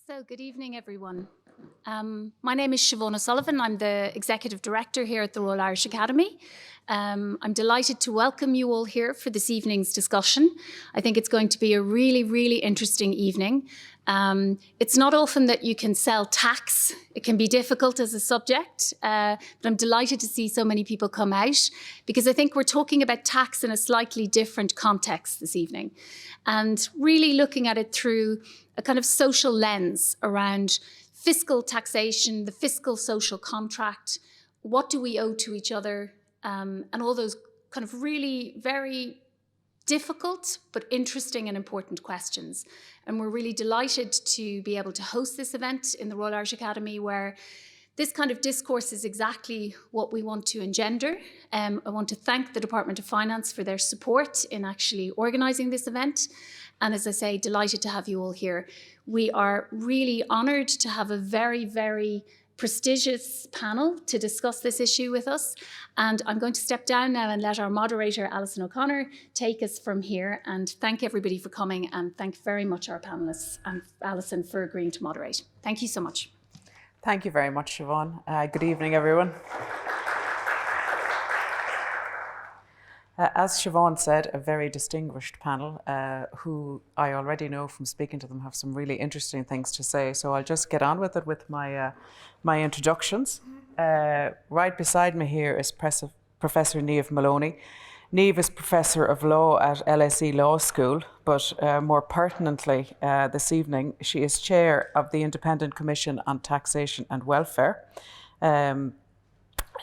So, good evening, everyone. My name is Siobhan O'Sullivan. I'm the Executive Director here at the Royal Irish Academy. I'm delighted to welcome you all here for this evening's discussion. I think it's going to be a really, really interesting evening. It's not often that you can sell tax. It can be difficult as a subject, but I'm delighted to see so many people come out because I think we're talking about tax in a slightly different context this evening and really looking at it through a kind of social lens around fiscal taxation, the fiscal social contract, what do we owe to each other, and all those kind of really very difficult but interesting and important questions. And we're really delighted to be able to host this event in the Royal Irish Academy where this kind of discourse is exactly what we want to engender. I want to thank the Department of Finance for their support in actually organising this event. And as I say, delighted to have you all here. We are really honoured to have a very, very prestigious panel to discuss this issue with us. And I'm going to step down now and let our moderator, Alison O'Connor, take us from here. And thank everybody for coming and thank very much our panellists and Alison for agreeing to moderate. Thank you so much. Thank you very much, Siobhan. Good evening, everyone. As Siobhan said, a very distinguished panel who I already know from speaking to them have some really interesting things to say. So I'll just get on with it with my introductions. Right beside me here is Professor Niamh Maloney. Niamh is Professor of Law at LSE Law School, but more pertinently this evening, she is Chair of the Independent Commission on Taxation and Welfare.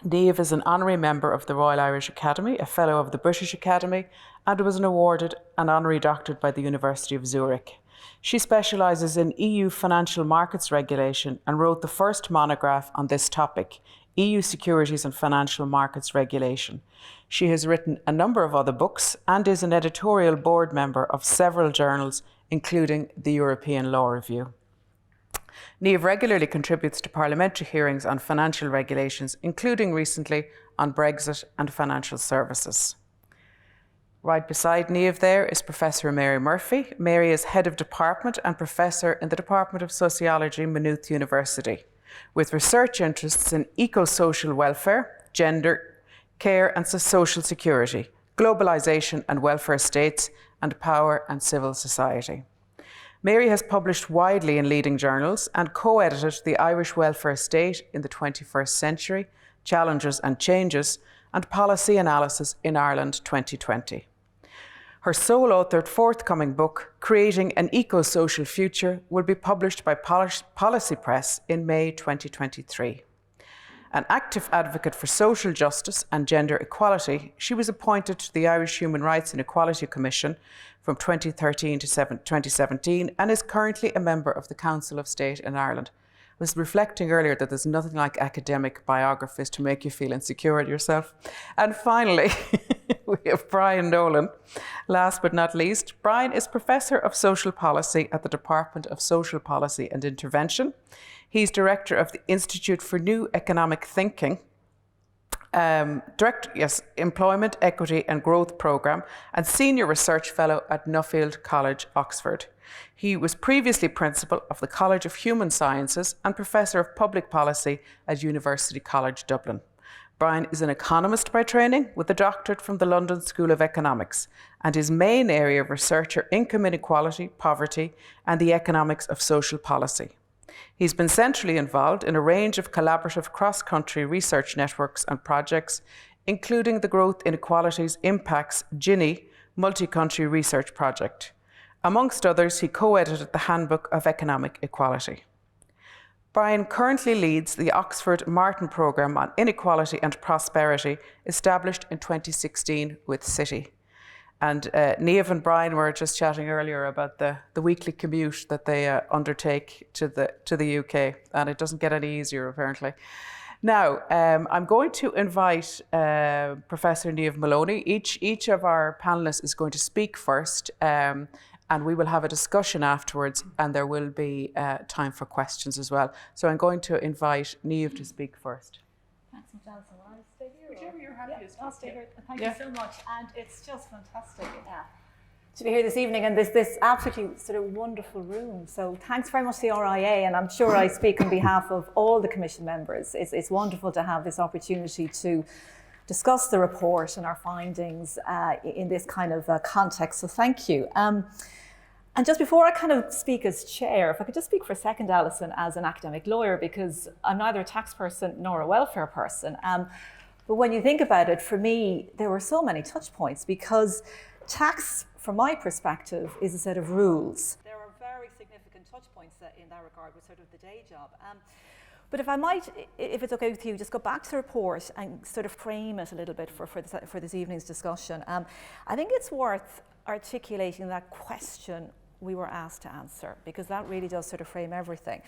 Niamh is an honorary member of the Royal Irish Academy, a Fellow of the British Academy, and was awarded an honorary doctorate by the University of Zurich. She specialises in EU financial markets regulation and wrote the first monograph on this topic, EU Securities and Financial Markets Regulation. She has written a number of other books and is an editorial board member of several journals, including the European Law Review. Niamh regularly contributes to parliamentary hearings on financial regulations, including recently on Brexit and financial services. Right beside Niamh there is Professor Mary Murphy. Mary is Head of Department and Professor in the Department of Sociology, Maynooth University, with research interests in eco-social welfare, gender, care and social security, globalisation and welfare states, and power and civil society. Mary has published widely in leading journals and co-edited The Irish Welfare State in the 21st Century, Challenges and Changes, and Policy Analysis in Ireland 2020. Her sole-authored forthcoming book, Creating an Eco-Social Future, will be published by Policy Press in May 2023. An active advocate for social justice and gender equality, she was appointed to the Irish Human Rights and Equality Commission from 2013 to 2017 and is currently a member of the Council of State in Ireland. I was reflecting earlier that there's nothing like academic biographies to make you feel insecure at yourself. And finally, we have Brian Nolan. Last but not least, Brian is Professor of Social Policy at the Department of Social Policy and Intervention. He's Director of the Institute for New Economic Thinking, Employment, Equity and Growth Programme, and Senior Research Fellow at Nuffield College, Oxford. He was previously Principal of the College of Human Sciences and Professor of Public Policy at University College Dublin. Brian is an economist by training with a doctorate from the London School of Economics, and his main area of research are income inequality, poverty, and the economics of social policy. He's been centrally involved in a range of collaborative cross-country research networks and projects, including the Growth Inequalities Impacts Gini multi-country research project. Amongst others, he co-edited the Handbook of Economic Equality. Brian currently leads the Oxford Martin Programme on Inequality and Prosperity, established in 2016 with Citi. And Niamh and Brian were just chatting earlier about the weekly commute that they undertake to the UK, and it doesn't get any easier apparently. Now, I'm going to invite Professor Niamh Maloney. Each of our panellists is going to speak first, and we will have a discussion afterwards, and there will be time for questions as well. So I'm going to invite Niamh to speak first. Thanks so much, Alison. I'll stay here. Whichever you're happiest. I'll stay here. Thank you so much. And it's just fantastic to be here this evening in this absolutely sort of wonderful room. So thanks very much to the RIA, and I'm sure I speak on behalf of all the Commission members. It's wonderful to have this opportunity to discuss the report and our findings in this kind of context, so thank you. And just before I kind of speak as chair, if I could just speak for a second, Alison, as an academic lawyer, because I'm neither a tax person nor a welfare person. But when you think about it, for me, there were so many touch points, because tax, from my perspective, is a set of rules. There are very significant touch points in that regard with sort of the day job. But if I might, if it's okay with you, just go back to the report and sort of frame it a little bit for this evening's discussion. I think it's worth articulating that question we were asked to answer, because that really does sort of frame everything.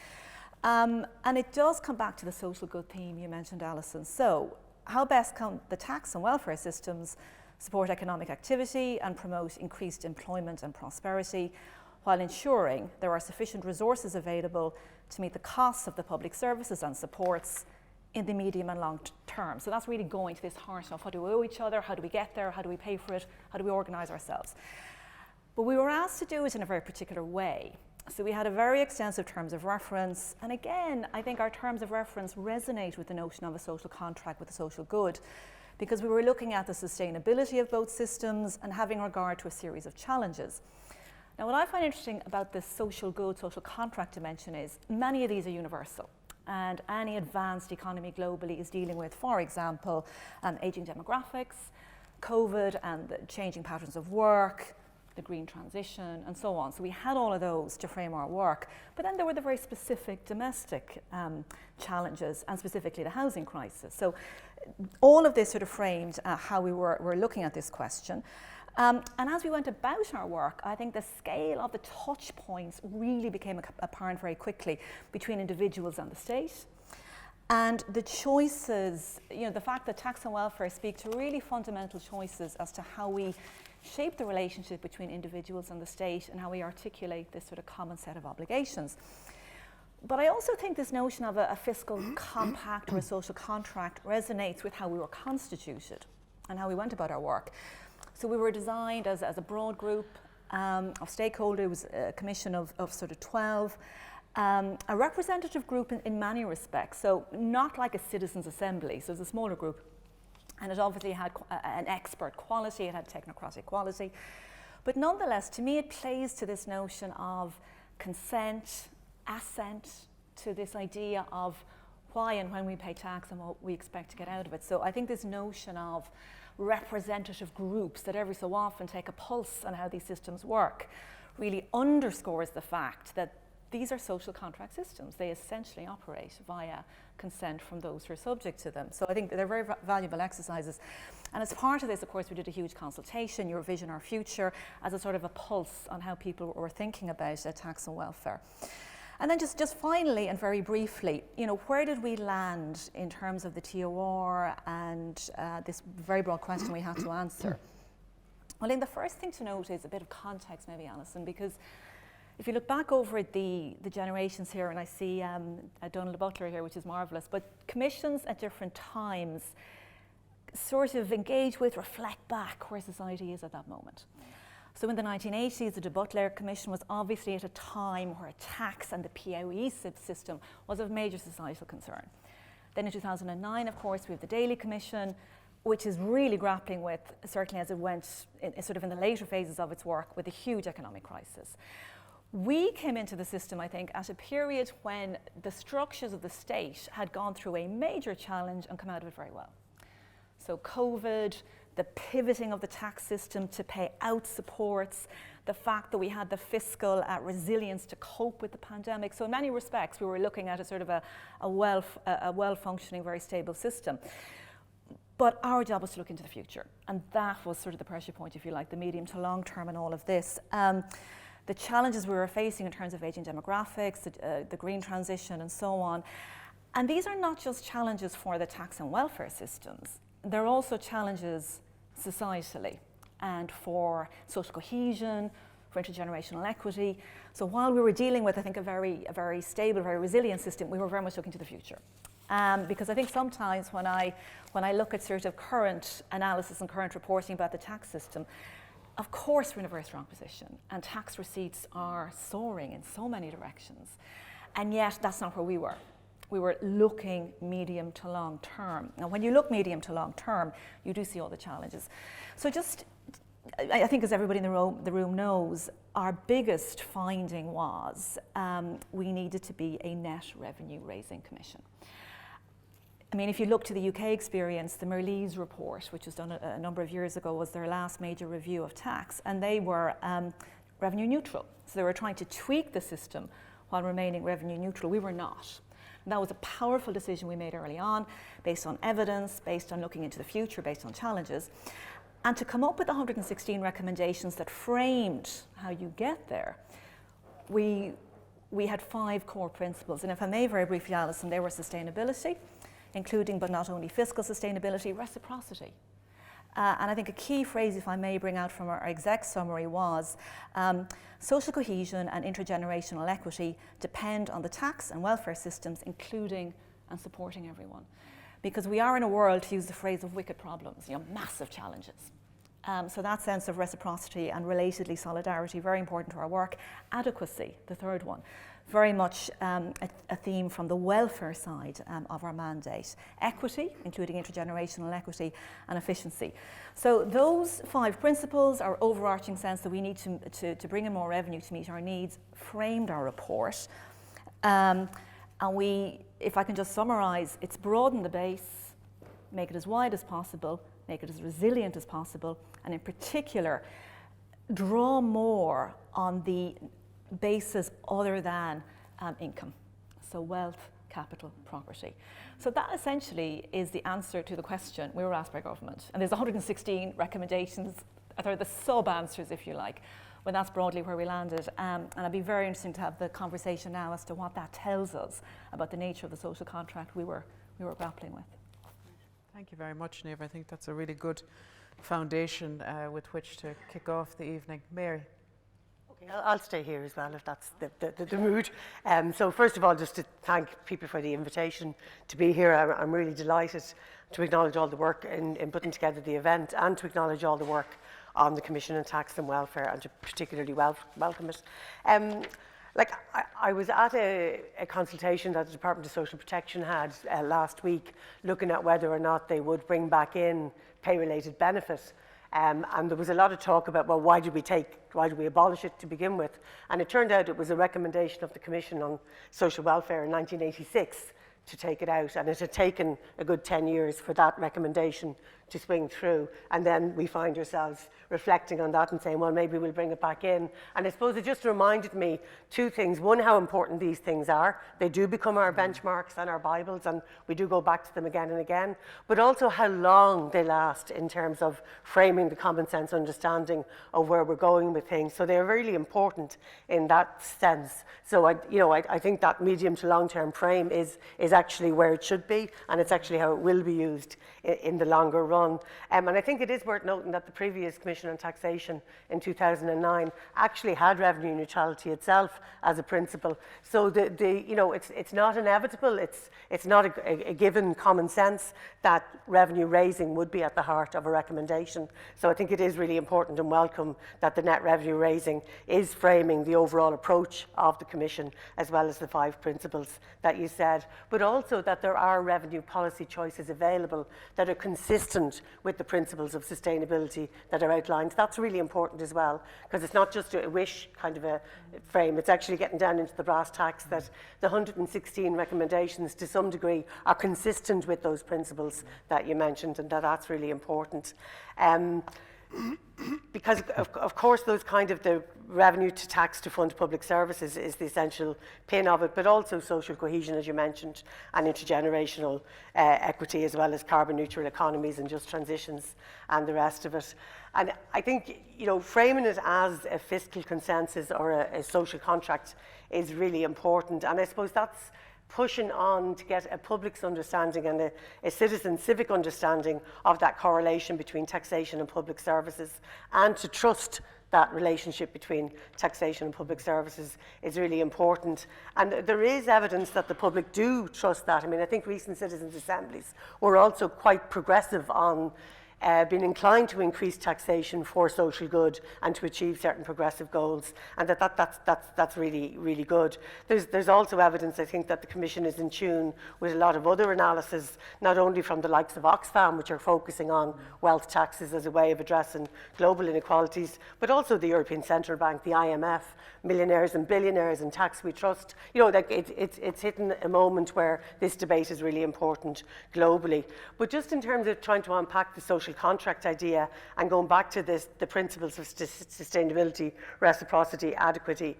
And it does come back to the social good theme you mentioned, Alison. So, how best can the tax and welfare systems support economic activity and promote increased employment and prosperity, while ensuring there are sufficient resources available to meet the costs of the public services and supports in the medium and long term? So that's really going to this heart of what do we owe each other, how do we get there, how do we pay for it, how do we organise ourselves? But we were asked to do it in a very particular way. So we had a very extensive terms of reference, and again, I think our terms of reference resonate with the notion of a social contract with a social good, because we were looking at the sustainability of both systems and having regard to a series of challenges. Now, what I find interesting about this social good, social contract dimension is many of these are universal, and any advanced economy globally is dealing with, for example, aging demographics, COVID and the changing patterns of work, the green transition, and so on. So we had all of those to frame our work. But then there were the very specific domestic challenges, and specifically the housing crisis. So all of this sort of framed how we were looking at this question. And as we went about our work, I think the scale of the touch points really became apparent very quickly between individuals and the state. And the choices, the fact that tax and welfare speak to really fundamental choices as to how we shape the relationship between individuals and the state, and how we articulate this sort of common set of obligations. But I also think this notion of a fiscal compact or a social contract resonates with how we were constituted and how we went about our work. So we were designed as a broad group of stakeholders. It was a commission of sort of 12, a representative group in many respects, so not like a citizens' assembly, so it's a smaller group. And it obviously had an expert quality, it had technocratic quality. But nonetheless, to me, it plays to this notion of consent, assent, to this idea of why and when we pay tax and what we expect to get out of it. So I think this notion of representative groups that every so often take a pulse on how these systems work really underscores the fact that these are social contract systems. They essentially operate via consent from those who are subject to them. So I think they're very valuable exercises. And as part of this, of course, we did a huge consultation, Your Vision, Our Future, as a sort of a pulse on how people were thinking about tax and welfare. And then just finally and very briefly, where did we land in terms of the TOR and this very broad question we had to answer? Well, I think the first thing to note is a bit of context, maybe, Alison, because if you look back over the generations here, and I see Donald Butler here, which is marvellous, but commissions at different times sort of engage with, reflect back where society is at that moment. So in the 1980s, the de Butler Commission was obviously at a time where tax and the POE system was of major societal concern. Then in 2009, of course, we have the Daly Commission, which is really grappling with, certainly as it went sort of in the later phases of its work, with a huge economic crisis. We came into the system, I think, at a period when the structures of the state had gone through a major challenge and come out of it very well. So COVID, the pivoting of the tax system to pay out supports, the fact that we had the fiscal resilience to cope with the pandemic. So in many respects, we were looking at a sort of a well-functioning, very stable system. But our job was to look into the future. And that was sort of the pressure point, if you like, the medium to long term and all of this. The challenges we were facing in terms of aging demographics, the green transition, and so on. And these are not just challenges for the tax and welfare systems. They're also challenges societally and for social cohesion, for intergenerational equity. So while we were dealing with, I think, a very stable, very resilient system, we were very much looking to the future. Because I think sometimes when I look at sort of current analysis and current reporting about the tax system, of course, we're in a very strong position, and tax receipts are soaring in so many directions. And yet, that's not where we were. We were looking medium to long term. Now, when you look medium to long term, you do see all the challenges. So I think as everybody in the room knows, our biggest finding was we needed to be a net revenue raising commission. I mean, if you look to the UK experience, the Merlees report, which was done a number of years ago, was their last major review of tax, and they were revenue neutral. So they were trying to tweak the system while remaining revenue neutral. We were not. And that was a powerful decision we made early on, based on evidence, based on looking into the future, based on challenges. And to come up with 116 recommendations that framed how you get there, we had 5 core principles. And if I may very briefly, Alison, they were sustainability, including but not only fiscal sustainability, reciprocity. And I think a key phrase, if I may bring out from our exec summary, was social cohesion and intergenerational equity depend on the tax and welfare systems, including and supporting everyone. Because we are in a world, to use the phrase, of wicked problems, massive challenges. So that sense of reciprocity and relatedly solidarity, very important to our work. Adequacy, the third one, very much a theme from the welfare side of our mandate. Equity, including intergenerational equity, and efficiency. So those 5 principles, our overarching sense that we need to bring in more revenue to meet our needs, framed our report. And we, if I can just summarise, it's broaden the base, make it as wide as possible, make it as resilient as possible, and in particular, draw more on the basis other than income. So wealth, capital, property. So that essentially is the answer to the question we were asked by government. And there's 116 recommendations, they're the sub-answers, if you like. Well, that's broadly where we landed. And it'd be very interesting to have the conversation now as to what that tells us about the nature of the social contract we were grappling with. Thank you very much, Niamh. I think that's a really good foundation with which to kick off the evening. Mary. Okay, I'll stay here as well if that's the mood. So first of all, just to thank people for the invitation to be here. I'm really delighted to acknowledge all the work in putting together the event and to acknowledge all the work on the Commission on Tax and Welfare and to particularly welcome it. I was at a consultation that the Department of Social Protection had last week looking at whether or not they would bring back in pay-related benefit. And there was a lot of talk about, well, why did we abolish it to begin with? And it turned out it was a recommendation of the Commission on Social Welfare in 1986 to take it out. And it had taken a good 10 years for that recommendation to swing through. And then we find ourselves reflecting on that and saying, well, maybe we'll bring it back in. And I suppose it just reminded me 2 things. One, how important these things are. They do become our benchmarks and our Bibles, and we do go back to them again and again. But also how long they last in terms of framing the common sense understanding of where we're going with things. So they're really important in that sense. So I think that medium to long-term frame is actually where it should be, and it's actually how it will be used in the longer run. And I think it is worth noting that the previous Commission on Taxation in 2009 actually had revenue neutrality itself as a principle. So it's not inevitable. It's not a given common sense that revenue raising would be at the heart of a recommendation. So I think it is really important and welcome that the net revenue raising is framing the overall approach of the Commission, as well as the 5 principles that you said, but also that there are revenue policy choices available that are consistent with the principles of sustainability that are outlined. That's really important as well, because it's not just a wish kind of a frame, it's actually getting down into the brass tacks that the 116 recommendations to some degree are consistent with those principles that you mentioned, and that's really important. Because of course those kind of the revenue to tax to fund public services is the essential pin of it, but also social cohesion, as you mentioned, and intergenerational equity, as well as carbon neutral economies and just transitions and the rest of it. And I think framing it as a fiscal consensus or a social contract is really important, and I suppose that's pushing on to get a public's understanding and a citizen civic understanding of that correlation between taxation and public services, and to trust that relationship between taxation and public services is really important. And there is evidence that the public do trust that. I mean, I think recent citizens' assemblies were also quite progressive on been inclined to increase taxation for social good and to achieve certain progressive goals, and that's really, really good. There's also evidence, I think, that the Commission is in tune with a lot of other analysis, not only from the likes of Oxfam, which are focusing on wealth taxes as a way of addressing global inequalities, but also the European Central Bank, the IMF, millionaires and billionaires and tax we trust. You know, like it's hitting a moment where this debate is really important globally. But just in terms of trying to unpack the social contract idea and going back to the principles of sustainability, reciprocity, adequacy,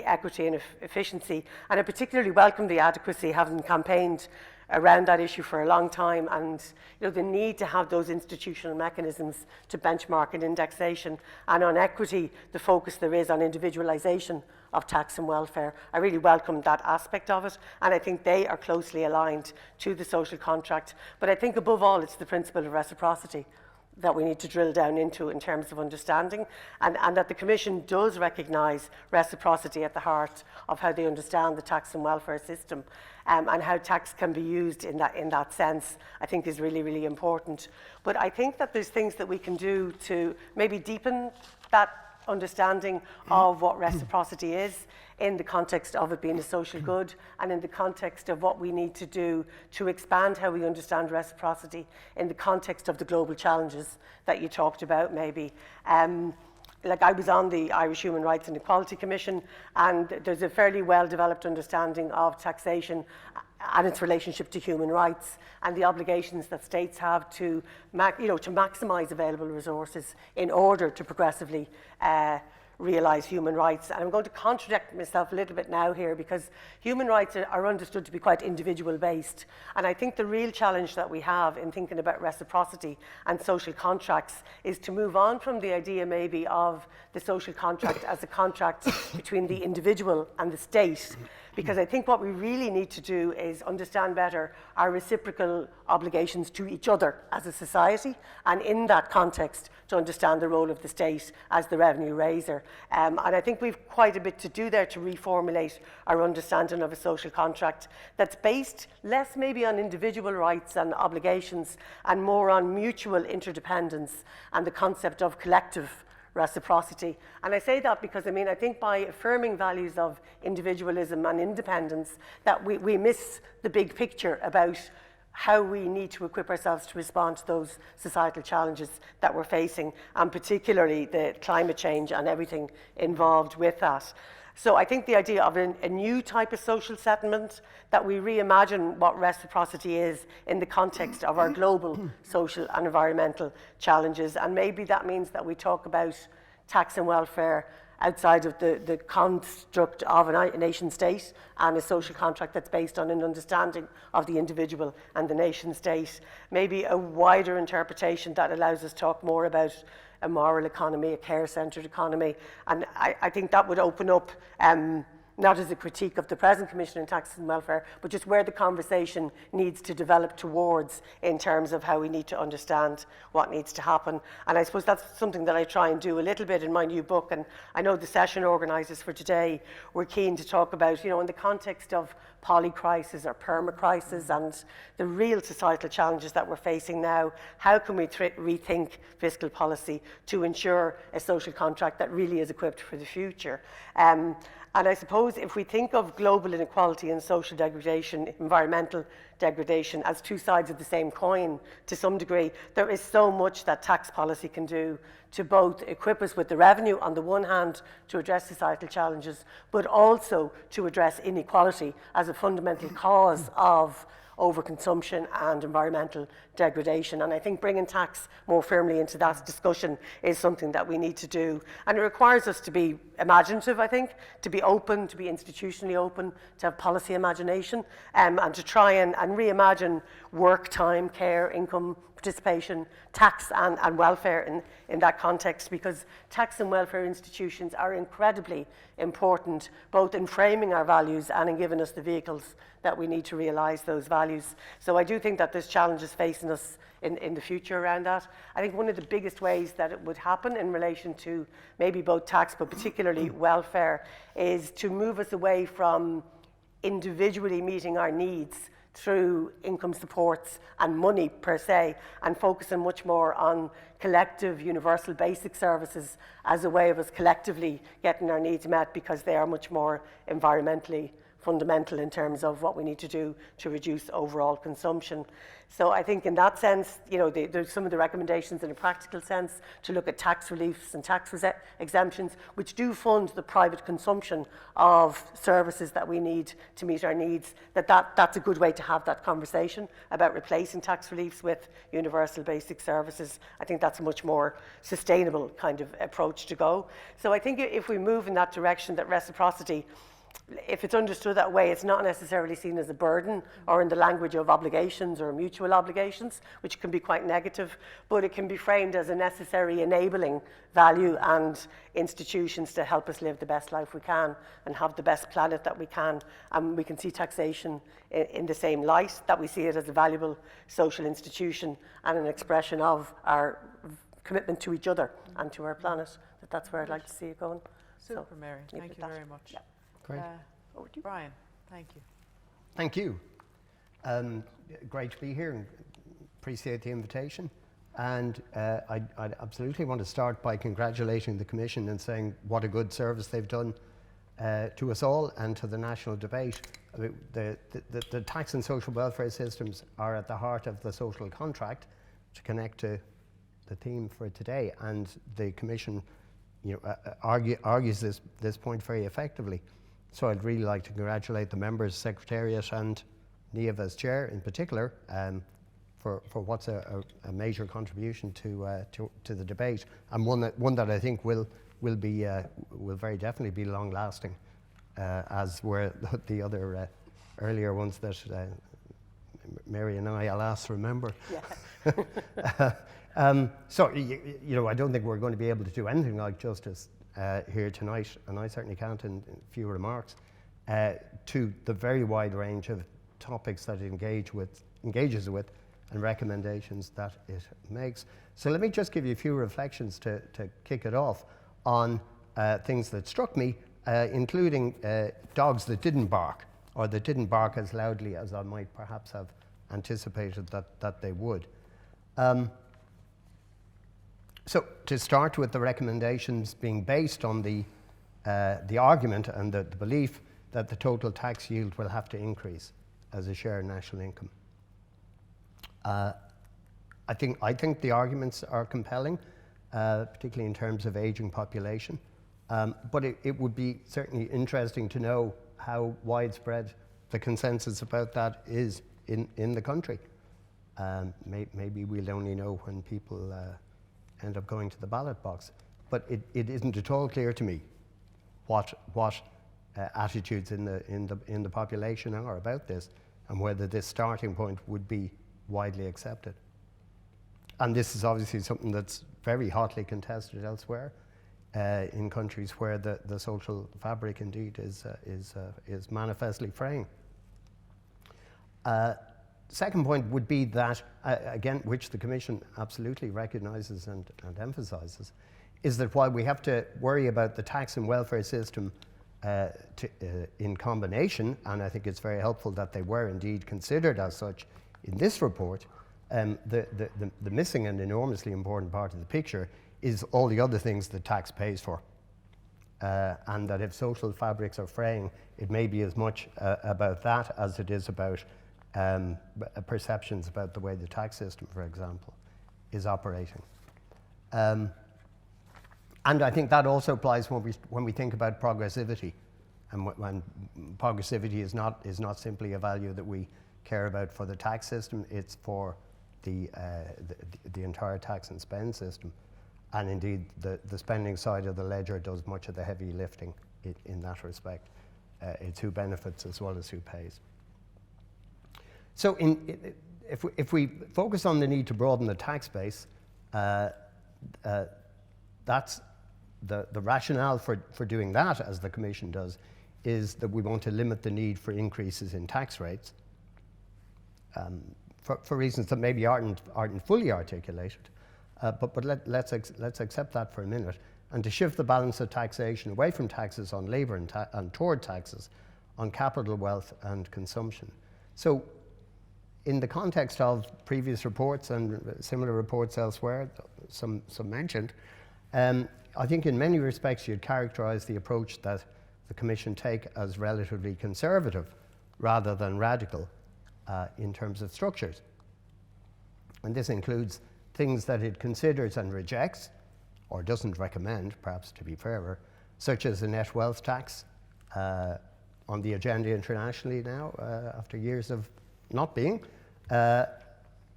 equity and efficiency, and I particularly welcome the adequacy, having campaigned around that issue for a long time, and the need to have those institutional mechanisms to benchmark and indexation, and on equity, the focus there is on individualisation of tax and welfare. I really welcome that aspect of it, and I think they are closely aligned to the social contract. But I think above all, it's the principle of reciprocity that we need to drill down into in terms of understanding, and that the Commission does recognise reciprocity at the heart of how they understand the tax and welfare system, and how tax can be used in that sense, I think is really, really important. But I think that there's things that we can do to maybe deepen that understanding of what reciprocity is in the context of it being a social good, and in the context of what we need to do to expand how we understand reciprocity in the context of the global challenges that you talked about maybe. Like I was on the Irish Human Rights and Equality Commission, and there's a fairly well-developed understanding of taxation and its relationship to human rights and the obligations that states have to maximise available resources in order to progressively realise human rights. And I'm going to contradict myself a little bit now here, because human rights are understood to be quite individual based, and I think the real challenge that we have in thinking about reciprocity and social contracts is to move on from the idea maybe of the social contract as a contract between the individual and the state, because I think what we really need to do is understand better our reciprocal obligations to each other as a society, and in that context to understand the role of the state as the revenue raiser. And I think we've quite a bit to do there to reformulate our understanding of a social contract that's based less maybe on individual rights and obligations and more on mutual interdependence and the concept of collective reciprocity. And I say that because I think by affirming values of individualism and independence, that we miss the big picture about how we need to equip ourselves to respond to those societal challenges that we're facing, and particularly the climate change and everything involved with that. So I think the idea of a new type of social settlement, that we reimagine what reciprocity is in the context of our global social and environmental challenges, and maybe that means that we talk about tax and welfare outside of the construct of a nation state, and a social contract that's based on an understanding of the individual and the nation state. Maybe a wider interpretation that allows us to talk more about a moral economy, a care-centred economy, and I think that would open up, not as a critique of the present Commission on Taxes and Welfare, but just where the conversation needs to develop towards in terms of how we need to understand what needs to happen. And I suppose that's something that I try and do a little bit in my new book, and I know the session organisers for today were keen to talk about, in the context of polycrisis or permacrises and the real societal challenges that we're facing now, how can we rethink fiscal policy to ensure a social contract that really is equipped for the future? And I suppose if we think of global inequality and social degradation, environmental degradation as two sides of the same coin to some degree, there is so much that tax policy can do to both equip us with the revenue on the one hand to address societal challenges, but also to address inequality as a fundamental cause of overconsumption and environmental degradation. And I think bringing tax more firmly into that discussion is something that we need to do. And it requires us to be imaginative, I think, to be open, to be institutionally open, to have policy imagination, and to try and reimagine work, time, care, income, participation, tax and welfare in that context, because tax and welfare institutions are incredibly important, both in framing our values and in giving us the vehicles that we need to realise those values. So I do think that there's challenges facing us in the future around that. I think one of the biggest ways that it would happen in relation to maybe both tax but particularly welfare is to move us away from individually meeting our needs through income supports and money per se, and focusing much more on collective universal basic services as a way of us collectively getting our needs met, because they are much more environmentally fundamental in terms of what we need to do to reduce overall consumption. So I think in that sense, you know, there's some of the recommendations in a practical sense to look at tax reliefs and tax exemptions, which do fund the private consumption of services that we need to meet our needs. That's a good way to have that conversation about replacing tax reliefs with universal basic services. I think that's a much more sustainable kind of approach to go. So I think if we move in that direction, that reciprocity, if it's understood that way, it's not necessarily seen as a burden or in the language of obligations or mutual obligations, which can be quite negative, but it can be framed as a necessary enabling value and institutions to help us live the best life we can and have the best planet that we can. And we can see taxation in the same light, that we see it as a valuable social institution and an expression of our commitment to each other and to our planet. That's where I'd like to see it going. Super, Mary. Thank you very much. Yeah. Great. Brian, thank you. Thank you. Great to be here and appreciate the invitation. And I absolutely want to start by congratulating the Commission and saying what a good service they've done to us all and to the national debate. I mean, the tax and social welfare systems are at the heart of the social contract, to connect to the theme for today. And the Commission, you know, argues this point very effectively. So I'd really like to congratulate the members, Secretariat and Niamh as Chair in particular, for what's a major contribution to the debate, and one that I think will very definitely be long lasting, as were the other earlier ones that Mary and I'll ask to remember. Yeah. So you know, I don't think we're going to be able to do anything like justice here tonight, and I certainly can't in few remarks, to the very wide range of topics that it engages with and recommendations that it makes. So let me just give you a few reflections to kick it off on things that struck me, including dogs that didn't bark, or that didn't bark as loudly as I might perhaps have anticipated that they would. So to start with, the recommendations being based on the argument and the belief that the total tax yield will have to increase as a share of national income. I think the arguments are compelling, particularly in terms of aging population. But it would be certainly interesting to know how widespread the consensus about that is in the country. Maybe we'll only know when people end up going to the ballot box. But it isn't at all clear to me what attitudes in the population are about this, and whether this starting point would be widely accepted. And this is obviously something that's very hotly contested elsewhere, in countries where the social fabric indeed is manifestly fraying. Second point would be that, again, which the Commission absolutely recognises and emphasises, is that while we have to worry about the tax and welfare system in combination, and I think it's very helpful that they were indeed considered as such in this report, the missing and enormously important part of the picture is all the other things that tax pays for. And that if social fabrics are fraying, it may be as much about that as it is about perceptions about the way the tax system, for example, is operating. And I think that also applies when we think about progressivity, and when progressivity is not simply a value that we care about for the tax system, it's for the entire tax and spend system. And indeed, the spending side of the ledger does much of the heavy lifting in that respect. It's who benefits as well as who pays. So if we focus on the need to broaden the tax base, that's the rationale for doing that, as the Commission does, is that we want to limit the need for increases in tax rates, for reasons that maybe aren't fully articulated. But let's accept that for a minute, and to shift the balance of taxation away from taxes on labour and toward taxes on capital, wealth and consumption. So in the context of previous reports and similar reports elsewhere, some mentioned, I think in many respects you'd characterize the approach that the Commission take as relatively conservative rather than radical in terms of structures. And this includes things that it considers and rejects, or doesn't recommend, perhaps to be fairer, such as the net wealth tax on the agenda internationally now, after years of not being.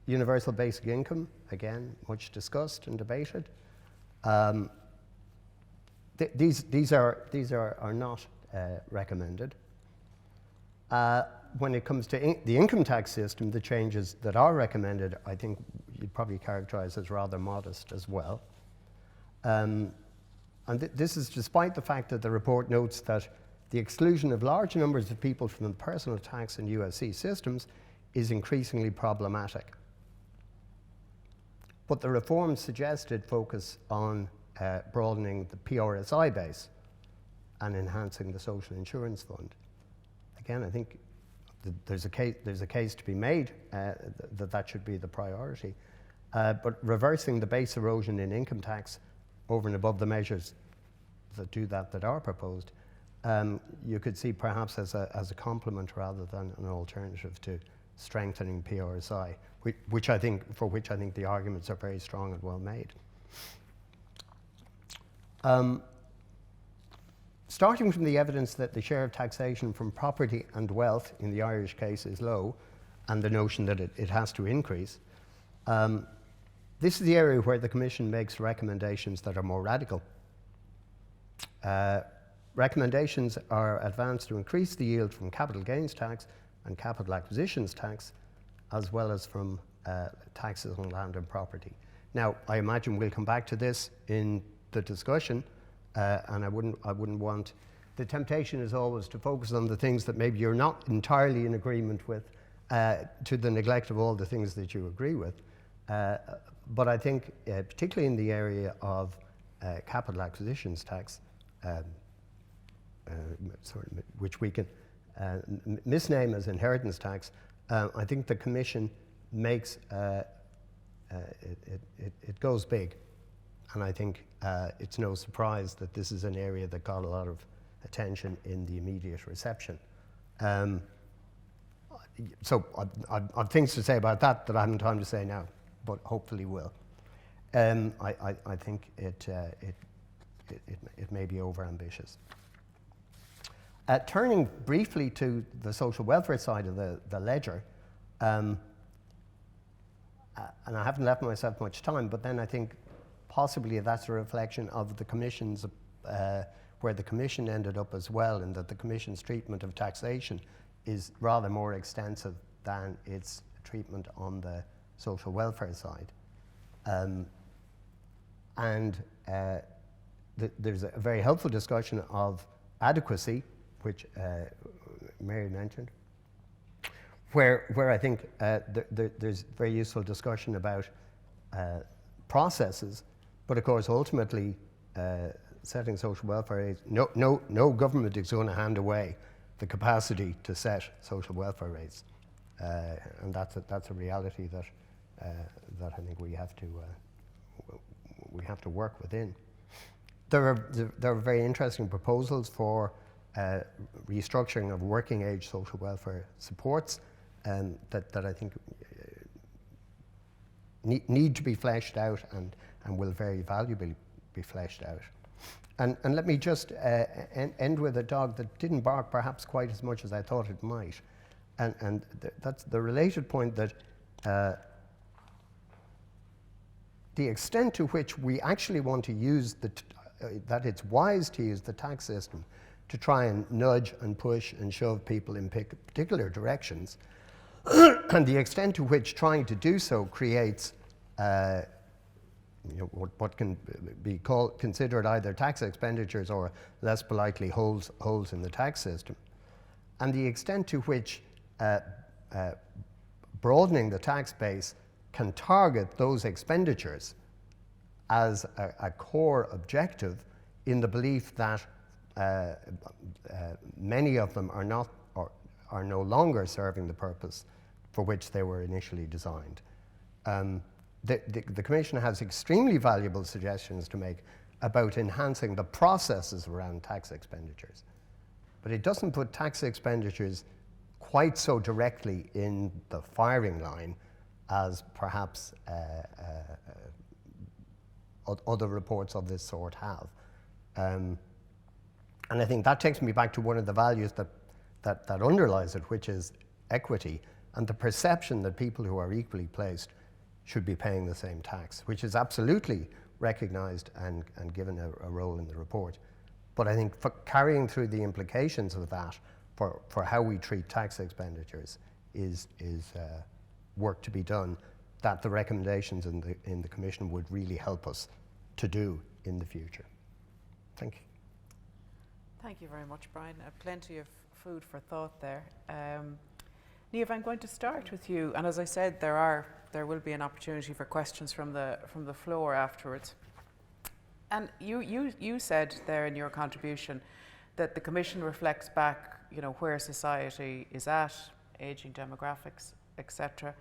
Universal basic income, again, much discussed and debated. These are not recommended. When it comes to the income tax system, the changes that are recommended, I think you'd probably characterize as rather modest as well. And this is despite the fact that the report notes that the exclusion of large numbers of people from the personal tax and USC systems is increasingly problematic. But the reforms suggested focus on broadening the PRSI base and enhancing the social insurance fund. Again, I think there's a case to be made that should be the priority. But reversing the base erosion in income tax over and above the measures that are proposed, you could see perhaps as a complement rather than an alternative to strengthening PRSI, for which I think the arguments are very strong and well made. Starting from the evidence that the share of taxation from property and wealth in the Irish case is low, and the notion that it has to increase, this is the area where the Commission makes recommendations that are more radical. Recommendations are advanced to increase the yield from capital gains tax and capital acquisitions tax, as well as from taxes on land and property. Now, I imagine we'll come back to this in the discussion, and I wouldn't want, the temptation is always to focus on the things that maybe you're not entirely in agreement with, to the neglect of all the things that you agree with. But I think, particularly in the area of capital acquisitions tax, which we can misname as inheritance tax, I think the Commission makes, it goes big. And I think it's no surprise that this is an area that got a lot of attention in the immediate reception. So I've things to say about that I haven't time to say now, but hopefully will. I think it may be overambitious. Turning briefly to the social welfare side of the ledger, and I haven't left myself much time, but then I think possibly that's a reflection of the Commission's, where the Commission ended up as well, in that the Commission's treatment of taxation is rather more extensive than its treatment on the social welfare side. There's a very helpful discussion of adequacy, which Mary mentioned, where I think there's very useful discussion about processes, but of course ultimately setting social welfare rates, no government is going to hand away the capacity to set social welfare rates, and that's a reality that I think we have to work within. There are very interesting proposals for restructuring of working age social welfare supports, that I think need to be fleshed out and will very valuably be fleshed out. And let me just end with a dog that didn't bark perhaps quite as much as I thought it might. And that's the related point that the extent to which we actually want to use that it's wise to use the tax system to try and nudge and push and shove people in particular directions, and the extent to which trying to do so creates what can be considered either tax expenditures or, less politely, holes in the tax system, and the extent to which broadening the tax base can target those expenditures as a core objective, in the belief that many of them are no longer serving the purpose for which they were initially designed. The Commission has extremely valuable suggestions to make about enhancing the processes around tax expenditures, but it doesn't put tax expenditures quite so directly in the firing line as perhaps other reports of this sort have. And I think that takes me back to one of the values that underlies it, which is equity and the perception that people who are equally placed should be paying the same tax, which is absolutely recognised and given a role in the report. But I think for carrying through the implications of that for how we treat tax expenditures is work to be done that the recommendations in the Commission would really help us to do in the future. Thank you. Thank you very much, Brian. Plenty of food for thought there. Niamh, I'm going to start with you, and as I said, there will be an opportunity for questions from the floor afterwards. And you said there in your contribution that the Commission reflects back, where society is at, ageing demographics, etc.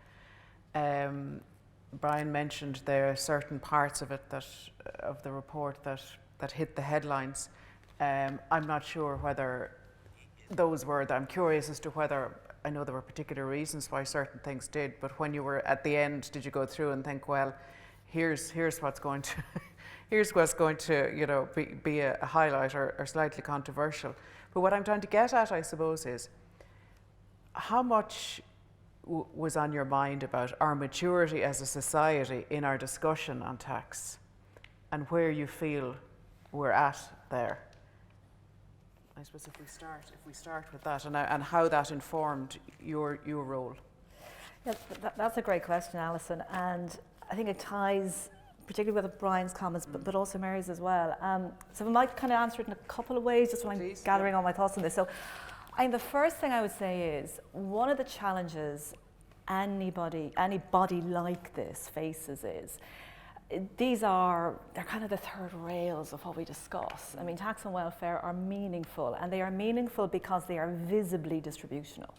Brian mentioned there are certain parts of it of the report that hit the headlines. I'm not sure whether those were. I'm curious as to whether, I know there were particular reasons why certain things did, but when you were at the end, did you go through and think, well, here's what's going to here's what's going to be a highlight or slightly controversial? But what I'm trying to get at, I suppose, is how much was on your mind about our maturity as a society in our discussion on tax, and where you feel we're at there. I suppose if we start with that, and how that informed your role. Yeah, that's a great question, Alison, and I think it ties particularly with Brian's comments, but also Mary's as well. So I might kind of answer it in a couple of ways, just when I'm gathering all my thoughts on this. So I think the first thing I would say is one of the challenges any body like this faces is they're kind of the third rails of what we discuss. I mean, tax and welfare are meaningful, and they are meaningful because they are visibly distributional.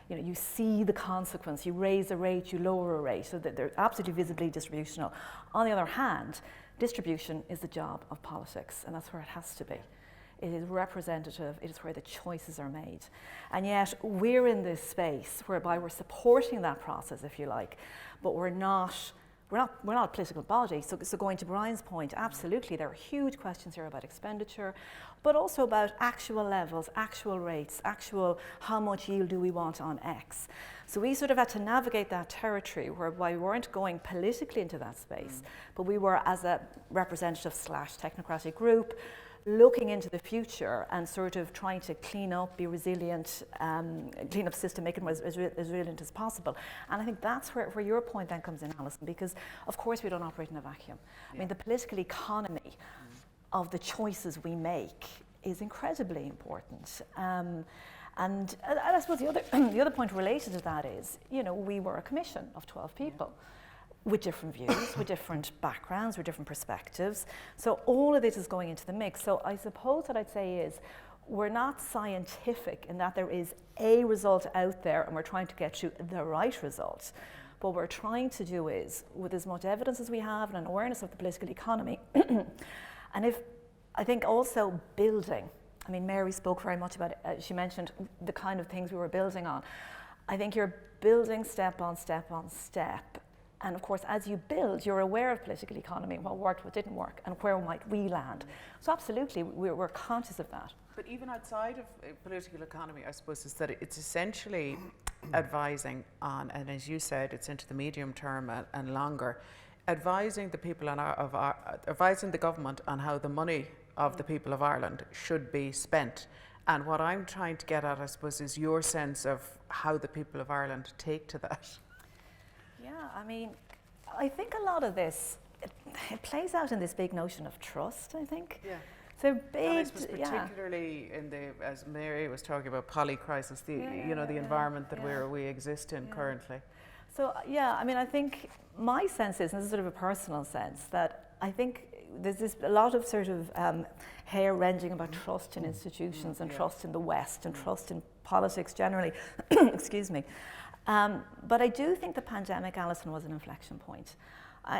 You see the consequence. You raise a rate, you lower a rate, so that they're absolutely visibly distributional. On the other hand, distribution is the job of politics, and that's where it has to be. It is representative, it is where the choices are made. And yet we're in this space whereby we're supporting that process, if you like, but we're not a political body. So going to Brian's point, absolutely, there are huge questions here about expenditure, but also about actual levels, actual rates, actual how much yield do we want on X. So we sort of had to navigate that territory whereby we weren't going politically into that space, but we were, as a representative / technocratic group, looking into the future and sort of trying to clean up, be resilient, clean up the system, make it as resilient as possible. And I think that's where your point then comes in, Alison, because of course we don't operate in a vacuum. I mean, the political economy of the choices we make is incredibly important. And I suppose the other point related to that is, we were a commission of 12 people. With different views, with different backgrounds, with different perspectives. So all of this is going into the mix. So I suppose what I'd say is we're not scientific in that there is a result out there and we're trying to get to the right result. What we're trying to do is, with as much evidence as we have and an awareness of the political economy, and I think also building. I mean, Mary spoke very much about it. She mentioned the kind of things we were building on. I think you're building step on step on step. And of course, as you build, you're aware of political economy, what worked, what didn't work, and where might we land. So absolutely, we're conscious of that. But even outside of political economy, I suppose, is that it's essentially advising on, and as you said, it's into the medium term and longer, advising the people advising the government on how the money of the people of Ireland should be spent. And what I'm trying to get at, I suppose, is your sense of how the people of Ireland take to that. Yeah, I mean, I think a lot of this, it plays out in this big notion of trust, I think. Yeah. So big, and I suppose particularly in as Mary was talking about polycrisis, the environment that we exist in currently. So yeah, I mean, I think my sense is, and this is sort of a personal sense, that I think there's a lot of sort of hair-rending about trust in institutions and trust in the West and trust in politics generally. Excuse me. But I do think the pandemic, Alison, was an inflection point.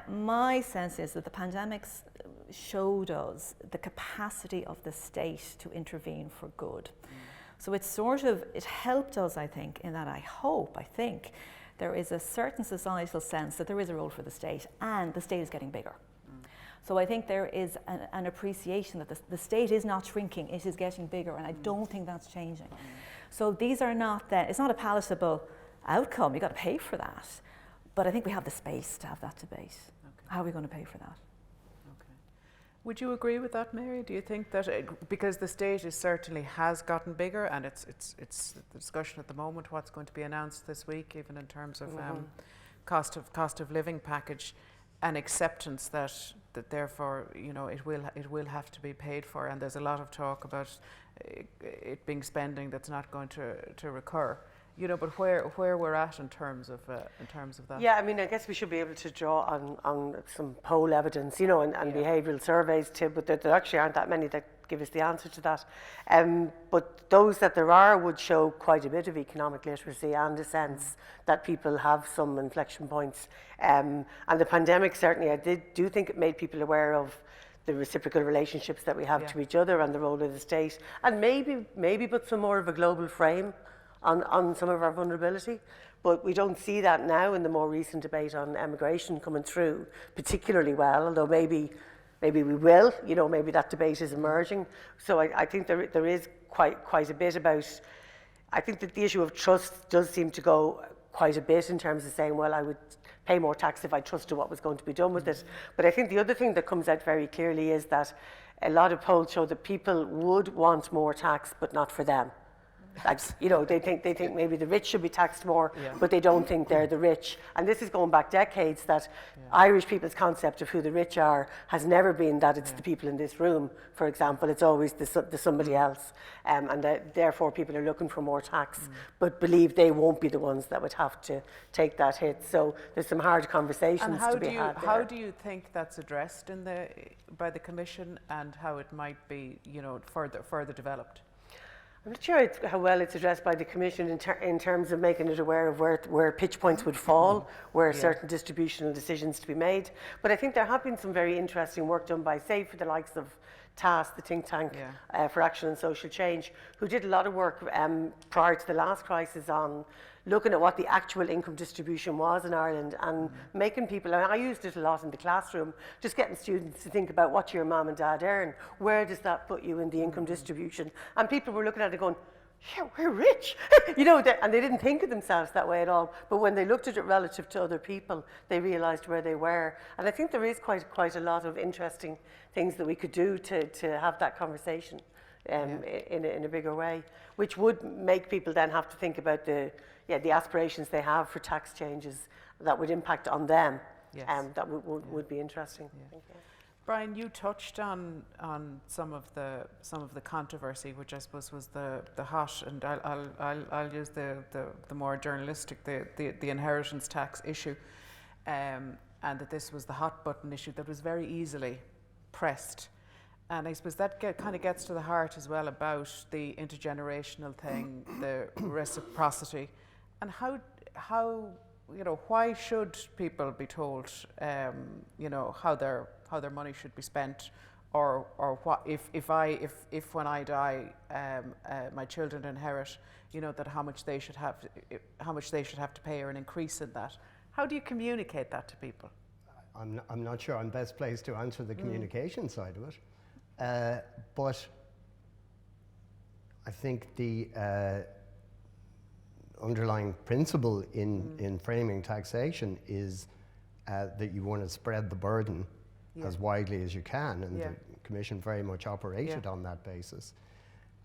My sense is that the pandemic showed us the capacity of the state to intervene for good. So it helped us, I think, in that I think, there is a certain societal sense that there is a role for the state and the state is getting bigger. So I think there is an appreciation that the state is not shrinking, it is getting bigger, and I don't think that's changing. So these are not it's not a palatable outcome, you've got to pay for that. But I think we have the space to have that debate. Okay. How are we going to pay for that? Okay. Would you agree with that, Mary? Do you think that, because the state certainly has gotten bigger, and it's the discussion at the moment, what's going to be announced this week, even in terms of cost of living package, an acceptance that therefore, you know, it will have to be paid for, and there's a lot of talk about it being spending that's not going to recur. You know, but where we're at in terms of that. Yeah, I mean, I guess we should be able to draw on some poll evidence, you know, and behavioural surveys too. But there actually aren't that many that give us the answer to that. But those that there are would show quite a bit of economic literacy and a sense that people have some inflection points. And the pandemic certainly, I do think it made people aware of the reciprocal relationships that we have to each other and the role of the state, and maybe put some more of a global frame on some of our vulnerability. But we don't see that now in the more recent debate on emigration coming through particularly well, although maybe we will, you know, maybe that debate is emerging. So I think there is quite a bit about, I think that the issue of trust does seem to go quite a bit in terms of saying, well, I would pay more tax if I trusted what was going to be done with it. But I think the other thing that comes out very clearly is that a lot of polls show that people would want more tax, but not for them. Like, you know, they think maybe the rich should be taxed more, but they don't think they're the rich. And this is going back decades, that Irish people's concept of who the rich are has never been that it's the people in this room, for example. It's always the somebody else. And therefore people are looking for more tax, but believe they won't be the ones that would have to take that hit. So there's some hard conversations to be had there. How do you think that's addressed by the Commission, and how it might be, you know, further developed? I'm not sure how well it's addressed by the Commission in terms of making it aware of where pitch points would fall, where certain distributional decisions to be made. But I think there have been some very interesting work done by, say, for the likes of TAS, the think tank for action and social change, who did a lot of work prior to the last crisis on looking at what the actual income distribution was in Ireland and making people, and I used it a lot in the classroom, just getting students to think about what your mum and dad earn, where does that put you in the income distribution? And people were looking at it going, yeah, we're rich, you know, and they didn't think of themselves that way at all. But when they looked at it relative to other people, they realised where they were. And I think there is quite a lot of interesting things that we could do to have that conversation in a bigger way, which would make people then have to think about the aspirations they have for tax changes that would impact on them. That would be interesting. Yeah. Brian, you touched on some of the controversy, which I suppose was the hot, and I'll use the more journalistic, the inheritance tax issue, and that this was the hot button issue that was very easily pressed. And I suppose that kind of gets to the heart as well about the intergenerational thing, the reciprocity, and how you know, why should people be told you know, how their money should be spent, or what if when I die my children inherit, you know, that how much they should have to pay, or an increase in that. How do you communicate that to people? I'm not sure I'm best placed to answer the communication side of it. But I think the underlying principle in framing taxation is that you want to spread the burden as widely as you can, and the Commission very much operated on that basis.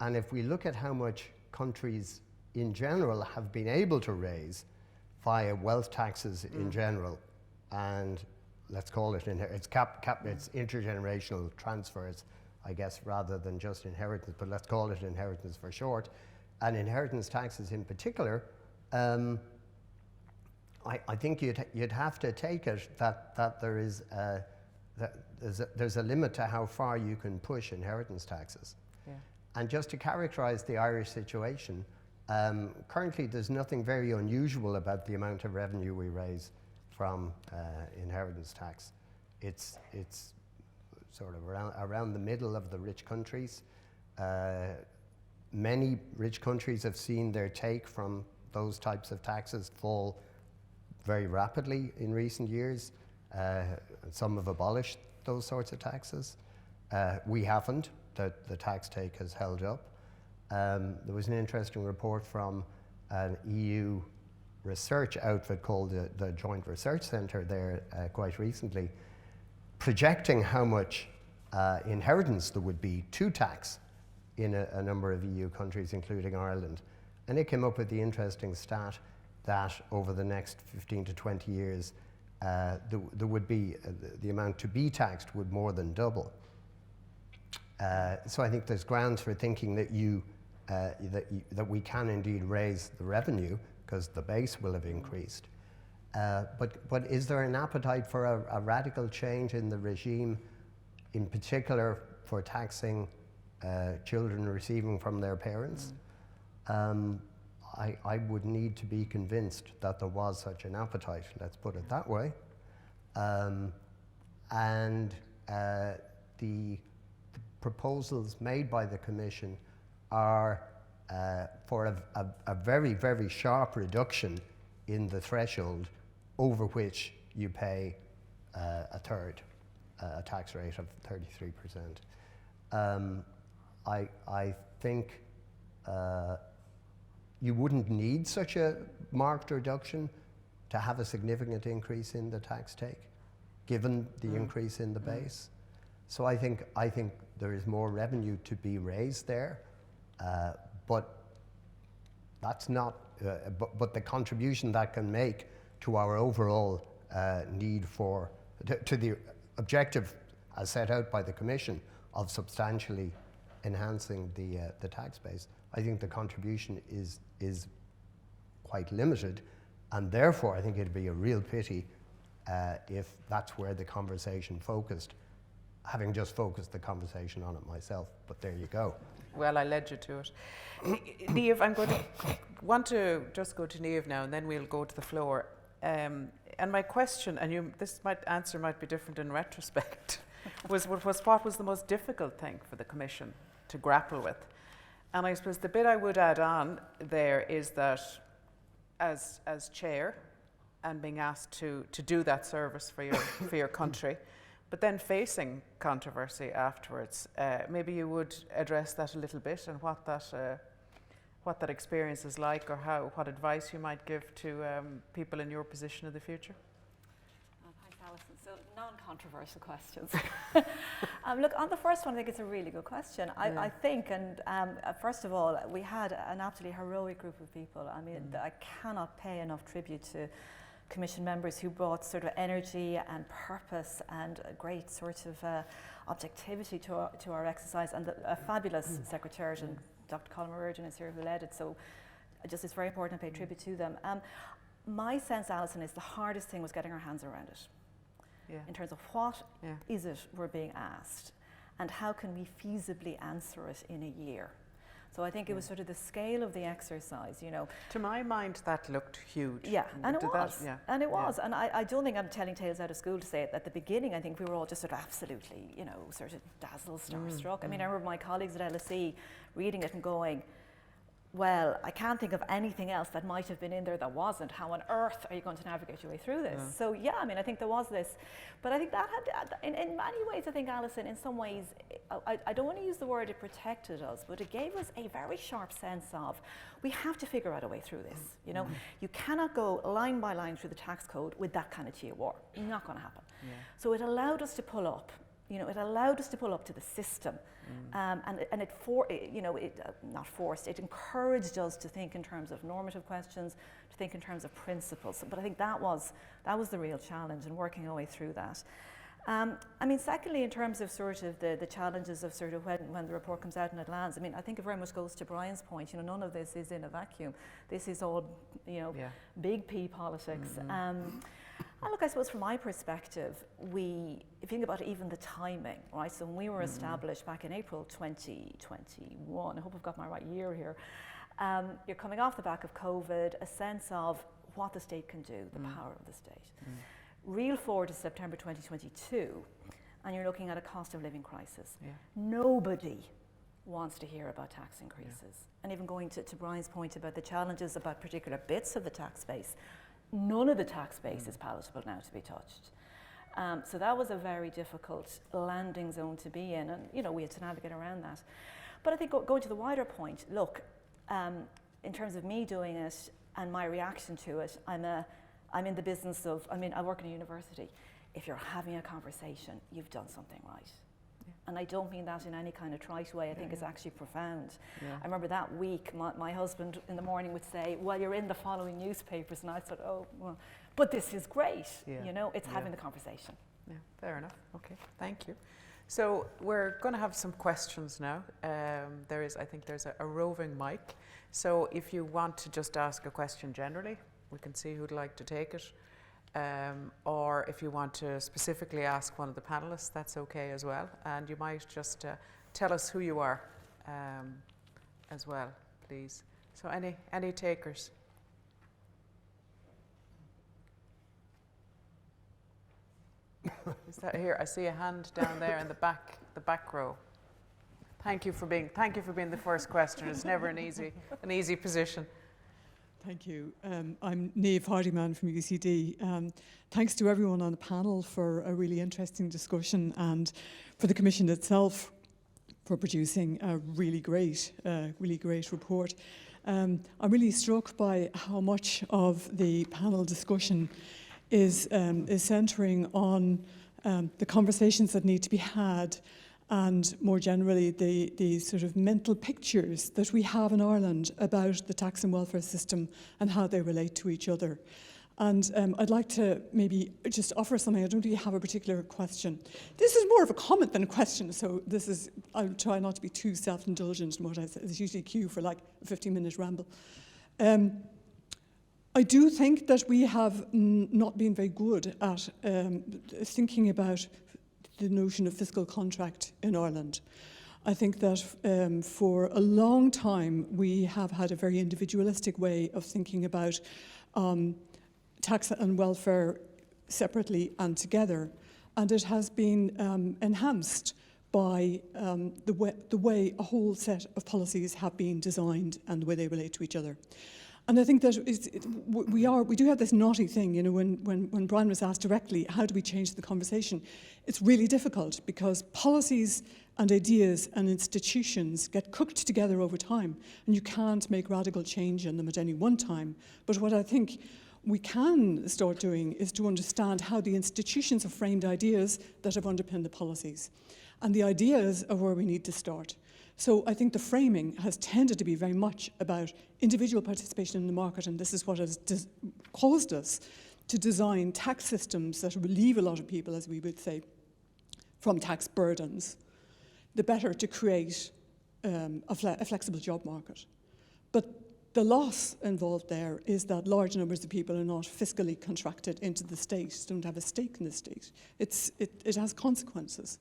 And if we look at how much countries in general have been able to raise via wealth taxes in general, and let's call it it's intergenerational transfers, I guess, rather than just inheritance, but let's call it inheritance for short. And inheritance taxes in particular, I think you'd have to take it that there is there's a limit to how far you can push inheritance taxes. And just to characterize the Irish situation, Currently, there's nothing very unusual about the amount of revenue we raise from inheritance tax. It's sort of around the middle of the rich countries. Many rich countries have seen their take from those types of taxes fall very rapidly in recent years. Some have abolished those sorts of taxes. We haven't. The tax take has held up. There was an interesting report from an EU research outfit called the Joint Research Centre there quite recently, projecting how much inheritance there would be to tax in a number of EU countries, including Ireland. And it came up with the interesting stat that over the next 15 to 20 years, there would be, the amount to be taxed would more than double. So I think there's grounds for thinking that that we can indeed raise the revenue because the base will have increased. But is there an appetite for a radical change in the regime, in particular for taxing children receiving from their parents? I would need to be convinced that there was such an appetite, let's put it that way. The proposals made by the Commission are for a very, very sharp reduction in the threshold over which you pay a third, a tax rate of 33%. I think you wouldn't need such a marked reduction to have a significant increase in the tax take, given the increase in the base. So I think there is more revenue to be raised there, but that's not. But the contribution that can make to our overall need to the objective as set out by the Commission of substantially enhancing the tax base, I think the contribution is quite limited, and therefore I think it'd be a real pity if that's where the conversation focused, having just focused the conversation on it myself, but there you go. Well, I led you to it. Niamh, I'm going to want to just go to Niamh now, and then we'll go to the floor. And my question, and answer might be different in retrospect, was what was the most difficult thing for the Commission to grapple with? And I suppose the bit I would add on there is that as chair and being asked to do that service for your country, but then facing controversy afterwards, maybe you would address that a little bit and what that experience is like, or what advice you might give to people in your position in the future. Thanks, Alison. So non-controversial questions. Look, on the first one, I think it's a really good question. I think, and first of all, we had an absolutely heroic group of people. I mean, I cannot pay enough tribute to Commission members who brought sort of energy and purpose and a great sort of objectivity to our exercise, and a fabulous secretariat, and Dr. Colin Mergen is here who led it, so it's very important to pay tribute to them. My sense, Alison, is the hardest thing was getting our hands around it, in terms of what is it we're being asked and how can we feasibly answer it in a year. So I think it was sort of the scale of the exercise, To my mind, that looked huge. Yeah, and it was. And it was. And I don't think I'm telling tales out of school to say it. At the beginning, I think we were all just sort of absolutely, sort of dazzled, starstruck. I mean, I remember my colleagues at LSE reading it and going, well, I can't think of anything else that might have been in there that wasn't. How on earth are you going to navigate your way through this? So I mean, I think there was this, but I think that had, in many ways, I think, Alison, in some ways, I don't want to use the word it protected us, but it gave us a very sharp sense of, we have to figure out a way through this. You cannot go line by line through the tax code with that kind of GOR. Not going to happen. So it allowed us to pull up. It allowed us to pull up to the system, and it encouraged us to think in terms of normative questions, to think in terms of principles. But I think that was the real challenge in working our way through that. I mean, secondly, in terms of sort of the challenges of sort of when the report comes out and it lands, I mean, I think it very much goes to Brian's point. None of this is in a vacuum. This is all, big P politics. And look, I suppose from my perspective, if you think about even the timing, right? So when we were established back in April 2021, I hope I've got my right year here, You're coming off the back of COVID, a sense of what the state can do, the power of the state. Reel forward to September 2022, and you're looking at a cost of living crisis. Nobody wants to hear about tax increases. And even going to Brian's point about the challenges about particular bits of the tax base, none of the tax base is palatable now to be touched. So that was a very difficult landing zone to be in, and we had to navigate around that. But I think going to the wider point, look, in terms of me doing it and my reaction to it, I'm in the business of, I work in a university. If you're having a conversation, you've done something right. And I don't mean that in any kind of trite way. I think it's actually profound. I remember that week, my husband in the morning would say, well, you're in the following newspapers. And I thought, oh, well, but this is great. It's having the conversation. Yeah, fair enough. Okay, thank you. So we're going to have some questions now. I think there's a roving mic. So if you want to just ask a question generally, we can see who'd like to take it. Or if you want to specifically ask one of the panelists, that's okay as well. And you might just tell us who you are as well, please. So any takers? Is that here? I see a hand down there in the back row. Thank you for being the first question. It's never an easy position. Thank you. I'm Niamh Hardyman from UCD. Thanks to everyone on the panel for a really interesting discussion, and for the Commission itself for producing a really great report. I'm really struck by how much of the panel discussion is centering on the conversations that need to be had, and more generally the sort of mental pictures that we have in Ireland about the tax and welfare system and how they relate to each other. And I'd like to maybe just offer something. I don't really have a particular question. This is more of a comment than a question, so I'll try not to be too self-indulgent in what I say. There's usually a cue for like a 15-minute ramble. I do think that we have not been very good at thinking about the notion of fiscal contract in Ireland. I think that for a long time we have had a very individualistic way of thinking about tax and welfare separately and together, and it has been enhanced by the way a whole set of policies have been designed and the way they relate to each other. And I think that we do have this knotty thing, when Brian was asked directly, how do we change the conversation? It's really difficult because policies and ideas and institutions get cooked together over time, and you can't make radical change in them at any one time. But what I think we can start doing is to understand how the institutions have framed ideas that have underpinned the policies. And the ideas are where we need to start. So I think the framing has tended to be very much about individual participation in the market, and this is what has caused us to design tax systems that relieve a lot of people, as we would say, from tax burdens, the better to create a flexible job market. But the loss involved there is that large numbers of people are not fiscally contracted into the state, don't have a stake in the state. It has consequences.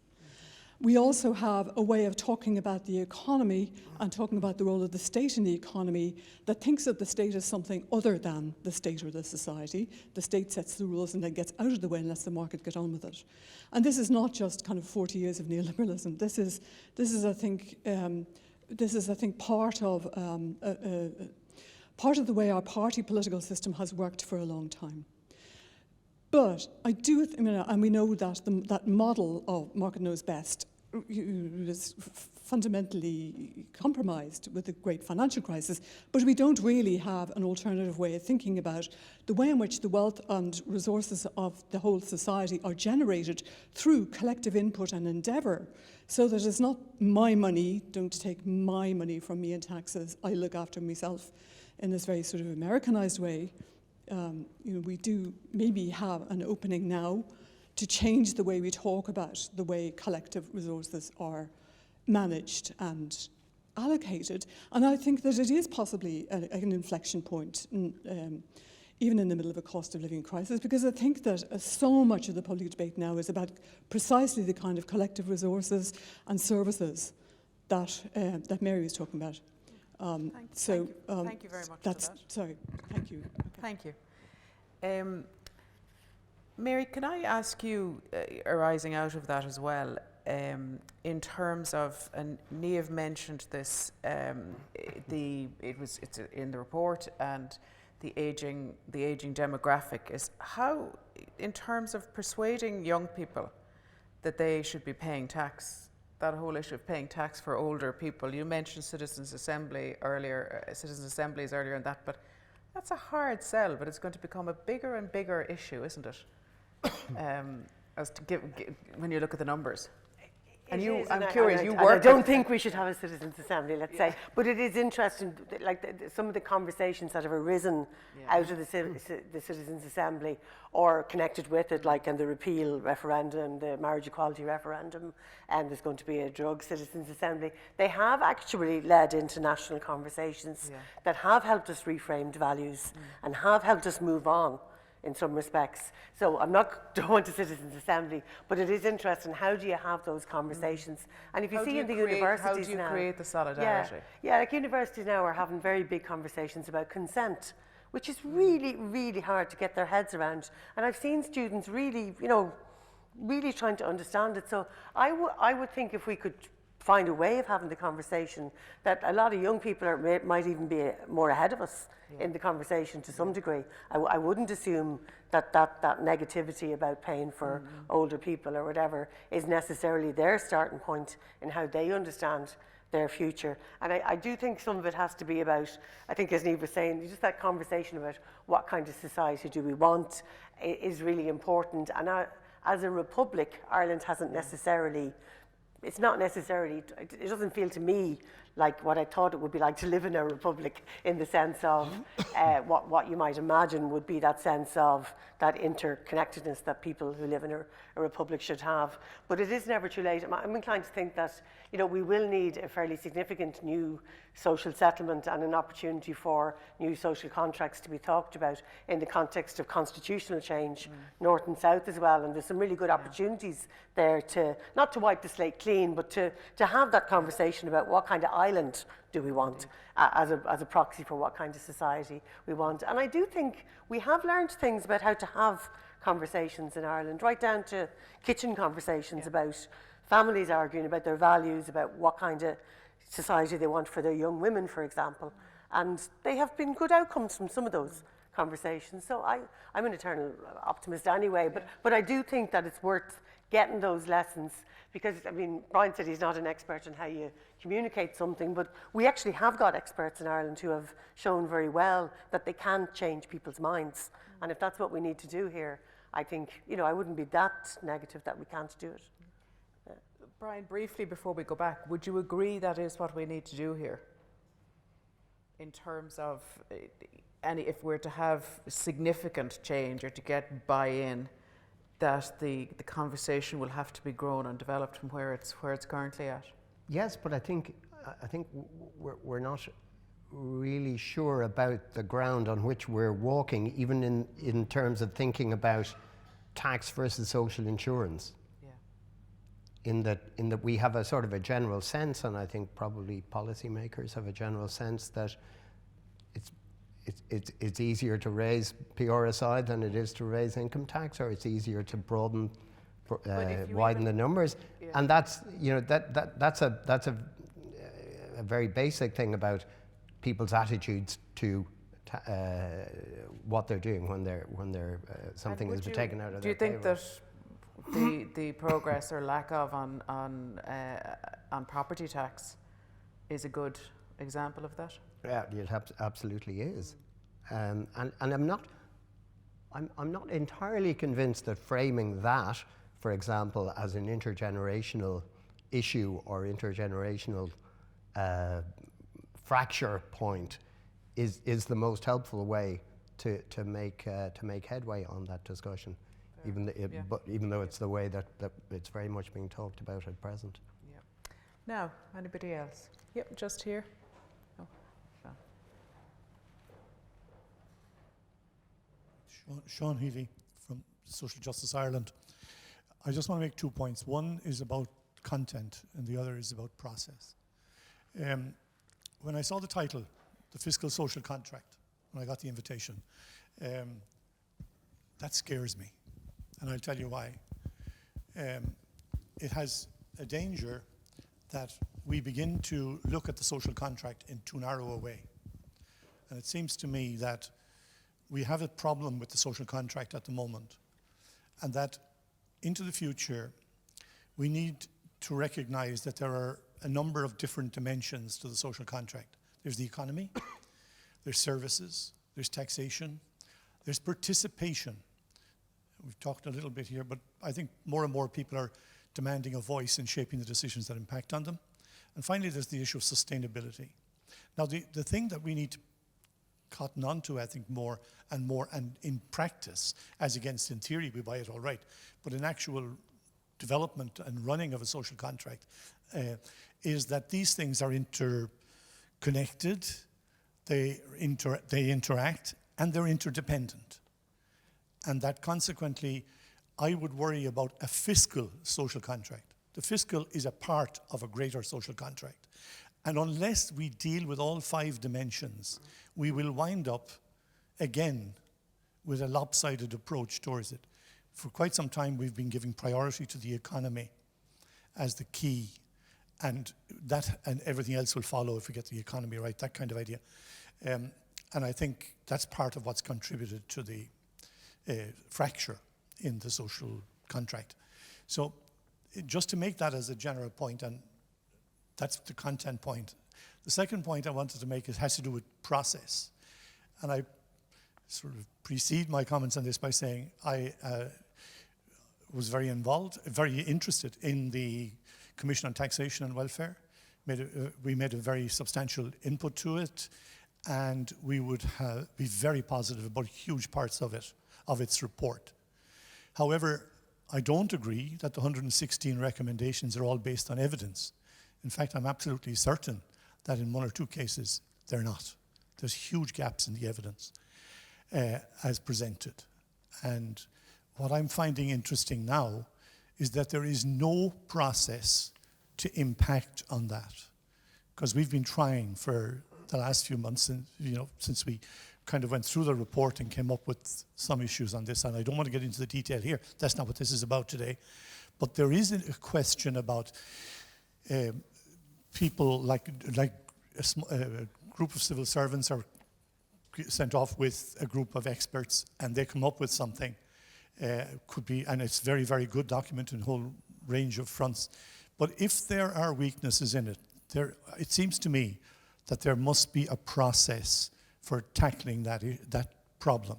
We also have a way of talking about the economy and talking about the role of the state in the economy that thinks of the state as something other than the state or the society. The state sets the rules and then gets out of the way and lets the market get on with it. And this is not just kind of 40 years of neoliberalism. This is I think part of the way our party political system has worked for a long time. But and we know that that model of market knows best was fundamentally compromised with the great financial crisis, but we don't really have an alternative way of thinking about the way in which the wealth and resources of the whole society are generated through collective input and endeavour, so that it's not my money, don't take my money from me in taxes, I look after myself in this very sort of Americanized way. We do maybe have an opening now to change the way we talk about the way collective resources are managed and allocated. And I think that it is possibly an inflection point, even in the middle of a cost of living crisis, because I think that so much of the public debate now is about precisely the kind of collective resources and services that Mary was talking about. Thank you very much for that. Sorry, thank you. Thank you. Mary, can I ask you, arising out of that as well, in terms of, and Niamh mentioned this, it's in the report, and the aging demographic is how, in terms of persuading young people that they should be paying tax, that whole issue of paying tax for older people. You mentioned citizens' assemblies earlier, and that, but that's a hard sell. But it's going to become a bigger and bigger issue, isn't it? As to when you look at the numbers. And I'm curious, you work. I don't think we should have a citizens' assembly, let's say, but it is interesting, like some of the conversations that have arisen out of the citizens' assembly or connected with it, like in the repeal referendum, the marriage equality referendum, and there's going to be a drug citizens' assembly. They have actually led into national conversations that have helped us reframe values and have helped us move on in some respects. So I'm not going to citizens' assembly, but it is interesting. How do you have those conversations? And if you see in the universities now, how do you create the solidarity? Yeah, like universities now are having very big conversations about consent, which is really, really hard to get their heads around. And I've seen students really, really trying to understand it. So I would think if we could find a way of having the conversation, that a lot of young people might even be more ahead of us in the conversation to some degree. I wouldn't assume that negativity about paying for older people or whatever is necessarily their starting point in how they understand their future. And I do think some of it has to be about, I think as Niamh was saying, just that conversation about what kind of society do we want is really important. And as a republic, Ireland hasn't necessarily, it doesn't feel to me like what I thought it would be like to live in a republic, in the sense of what you might imagine would be that sense of that interconnectedness that people who live in a republic should have. But it is never too late. I'm inclined to think that we will need a fairly significant new social settlement and an opportunity for new social contracts to be talked about in the context of constitutional change, north and south as well. And there's some really good opportunities there to, not to wipe the slate clean, but to have that conversation about what kind of island do we want as a proxy for what kind of society we want. And I do think we have learned things about how to have conversations in Ireland, right down to kitchen conversations about families arguing about their values, about what kind of society they want for their young women, for example. And they have been good outcomes from some of those conversations. So I'm an eternal optimist anyway, but I do think that it's worth getting those lessons, because, I mean, Brian said he's not an expert in how you communicate something, but we actually have got experts in Ireland who have shown very well that they can change people's minds. And if that's what we need to do here, I think, I wouldn't be that negative that we can't do it. Brian, briefly before we go back, would you agree that is what we need to do here? In terms of, if we're to have significant change or to get buy-in, that the conversation will have to be grown and developed from where it's currently at? Yes, but I think we're not really sure about the ground on which we're walking, even in terms of thinking about tax versus social insurance. In that we have a sort of a general sense, and I think probably policymakers have a general sense that it's easier to raise PRSI than it is to raise income tax, or it's easier to widen the numbers, and that's that's a very basic thing about people's attitudes to what they're doing when they're something is taken out of their payroll. Do you think that the progress or lack of on property tax is a good example of that? Yeah, it absolutely is, and I'm not entirely convinced that framing that, for example, as an intergenerational issue or intergenerational fracture point is the most helpful way to make headway on that discussion. Even though it's the way that it's very much being talked about at present. Yeah. Now, anybody else? Yep, just here. Oh, Sean Healy from Social Justice Ireland. I just want to make 2 points. One is about content and the other is about process. when I saw the title, The Fiscal Social Contract, when I got the invitation, that scares me. And I'll tell you why. It has a danger that we begin to look at the social contract in too narrow a way. And it seems to me that we have a problem with the social contract at the moment, and that into the future, we need to recognize that there are a number of different dimensions to the social contract. There's the economy, there's services, there's taxation, there's participation. We've talked a little bit here, but I think more and more people are demanding a voice in shaping the decisions that impact on them. And finally, there's the issue of sustainability. Now, the thing that we need to cotton on to, I think, more, and in practice, as against in theory, we buy it all right, but in actual development and running of a social contract, is that these things are interconnected, they interact, and they're interdependent. And that consequently, I would worry about a fiscal social contract. The fiscal is a part of a greater social contract. And unless we deal with all 5 dimensions, we will wind up, again, with a lopsided approach towards it. For quite some time, we've been giving priority to the economy as the key, and everything else will follow if we get the economy right, that kind of idea. And I think that's part of what's contributed to the fracture in the social contract. So just to make that as a general point, and that's the content point. The second point I wanted to make has to do with process. And I sort of precede my comments on this by saying I was very involved, very interested in the Commission on Taxation and Welfare. We made a very substantial input to it, and we would be very positive about huge parts of it, of its report. However, I don't agree that the 116 recommendations are all based on evidence. In fact, I'm absolutely certain that in 1 or 2 cases, they're not. There's huge gaps in the evidence as presented. And what I'm finding interesting now is that there is no process to impact on that. Because we've been trying for the last few months, and, since we kind of went through the report and came up with some issues on this, and I don't want to get into the detail here. That's not what this is about today. But there is a question about people like a group of civil servants are sent off with a group of experts, and they come up with something. Could be, and it's very, very good document in a whole range of fronts. But if there are weaknesses in it, it seems to me that there must be a process for tackling that problem.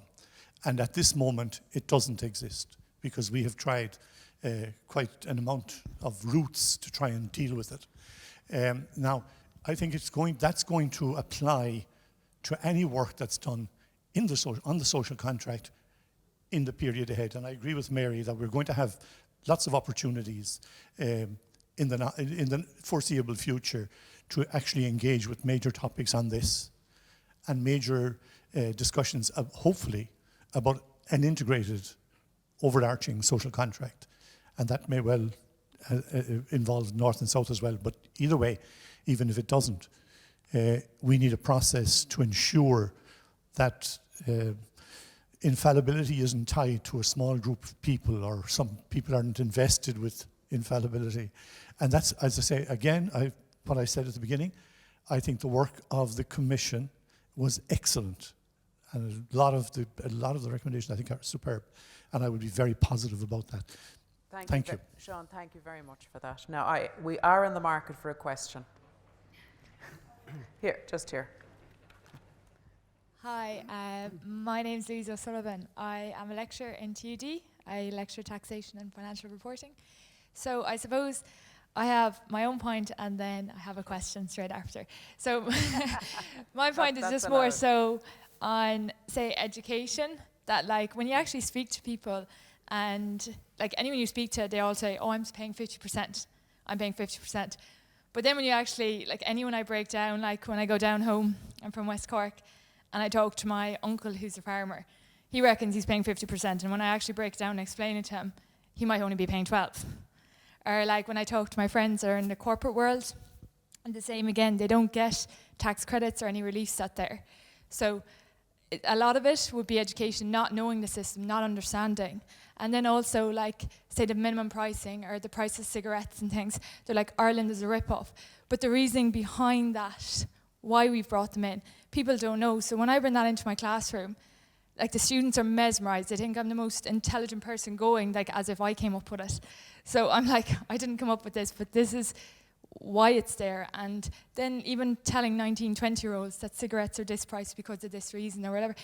And at this moment, it doesn't exist, because we have tried quite an amount of routes to try and deal with it. Now, I think that's going to apply to any work that's done on the social contract in the period ahead. And I agree with Mary that we're going to have lots of opportunities in the foreseeable future to actually engage with major topics on this, and major discussions, hopefully, about an integrated, overarching social contract. And that may well involve North and South as well. But either way, even if it doesn't, we need a process to ensure that infallibility isn't tied to a small group of people, or some people aren't invested with infallibility. And that's, as I say, again, what I said at the beginning, I think the work of the Commission was excellent. And a lot of the recommendations, I think, are superb. And I would be very positive about that. Thank you. Sean, thank you very much for that. Now, we are in the market for a question. Just here. Hi, my name is Louise O'Sullivan. I am a lecturer in TUD. I lecture taxation and financial reporting. So I suppose I have my own point, and then I have a question straight after. So my point is just more so on, say, education, that like when you actually speak to people, and like anyone you speak to, they all say, oh, I'm paying 50%. I'm paying 50%. But then when you actually, like anyone I break down, like when I go down home, I'm from West Cork, and I talk to my uncle who's a farmer, he reckons he's paying 50%. And when I actually break down and explain it to him, he might only be paying 12. Or like when I talk to my friends that are in the corporate world, And the same again, they don't get tax credits or any reliefs out there. So a lot of it would be education, not knowing the system, not understanding. And then also, like, say the minimum pricing or the price of cigarettes and things, they're like, Ireland is a rip-off. But the reasoning behind that, why we've brought them in, people don't know. So when I bring that into my classroom, like, the students are mesmerized. They think I'm the most intelligent person going, like, as if I came up with it. So I'm like, I didn't come up with this, but this is why it's there. And then even telling 19, 20-year-olds that cigarettes are this price because of this reason or whatever,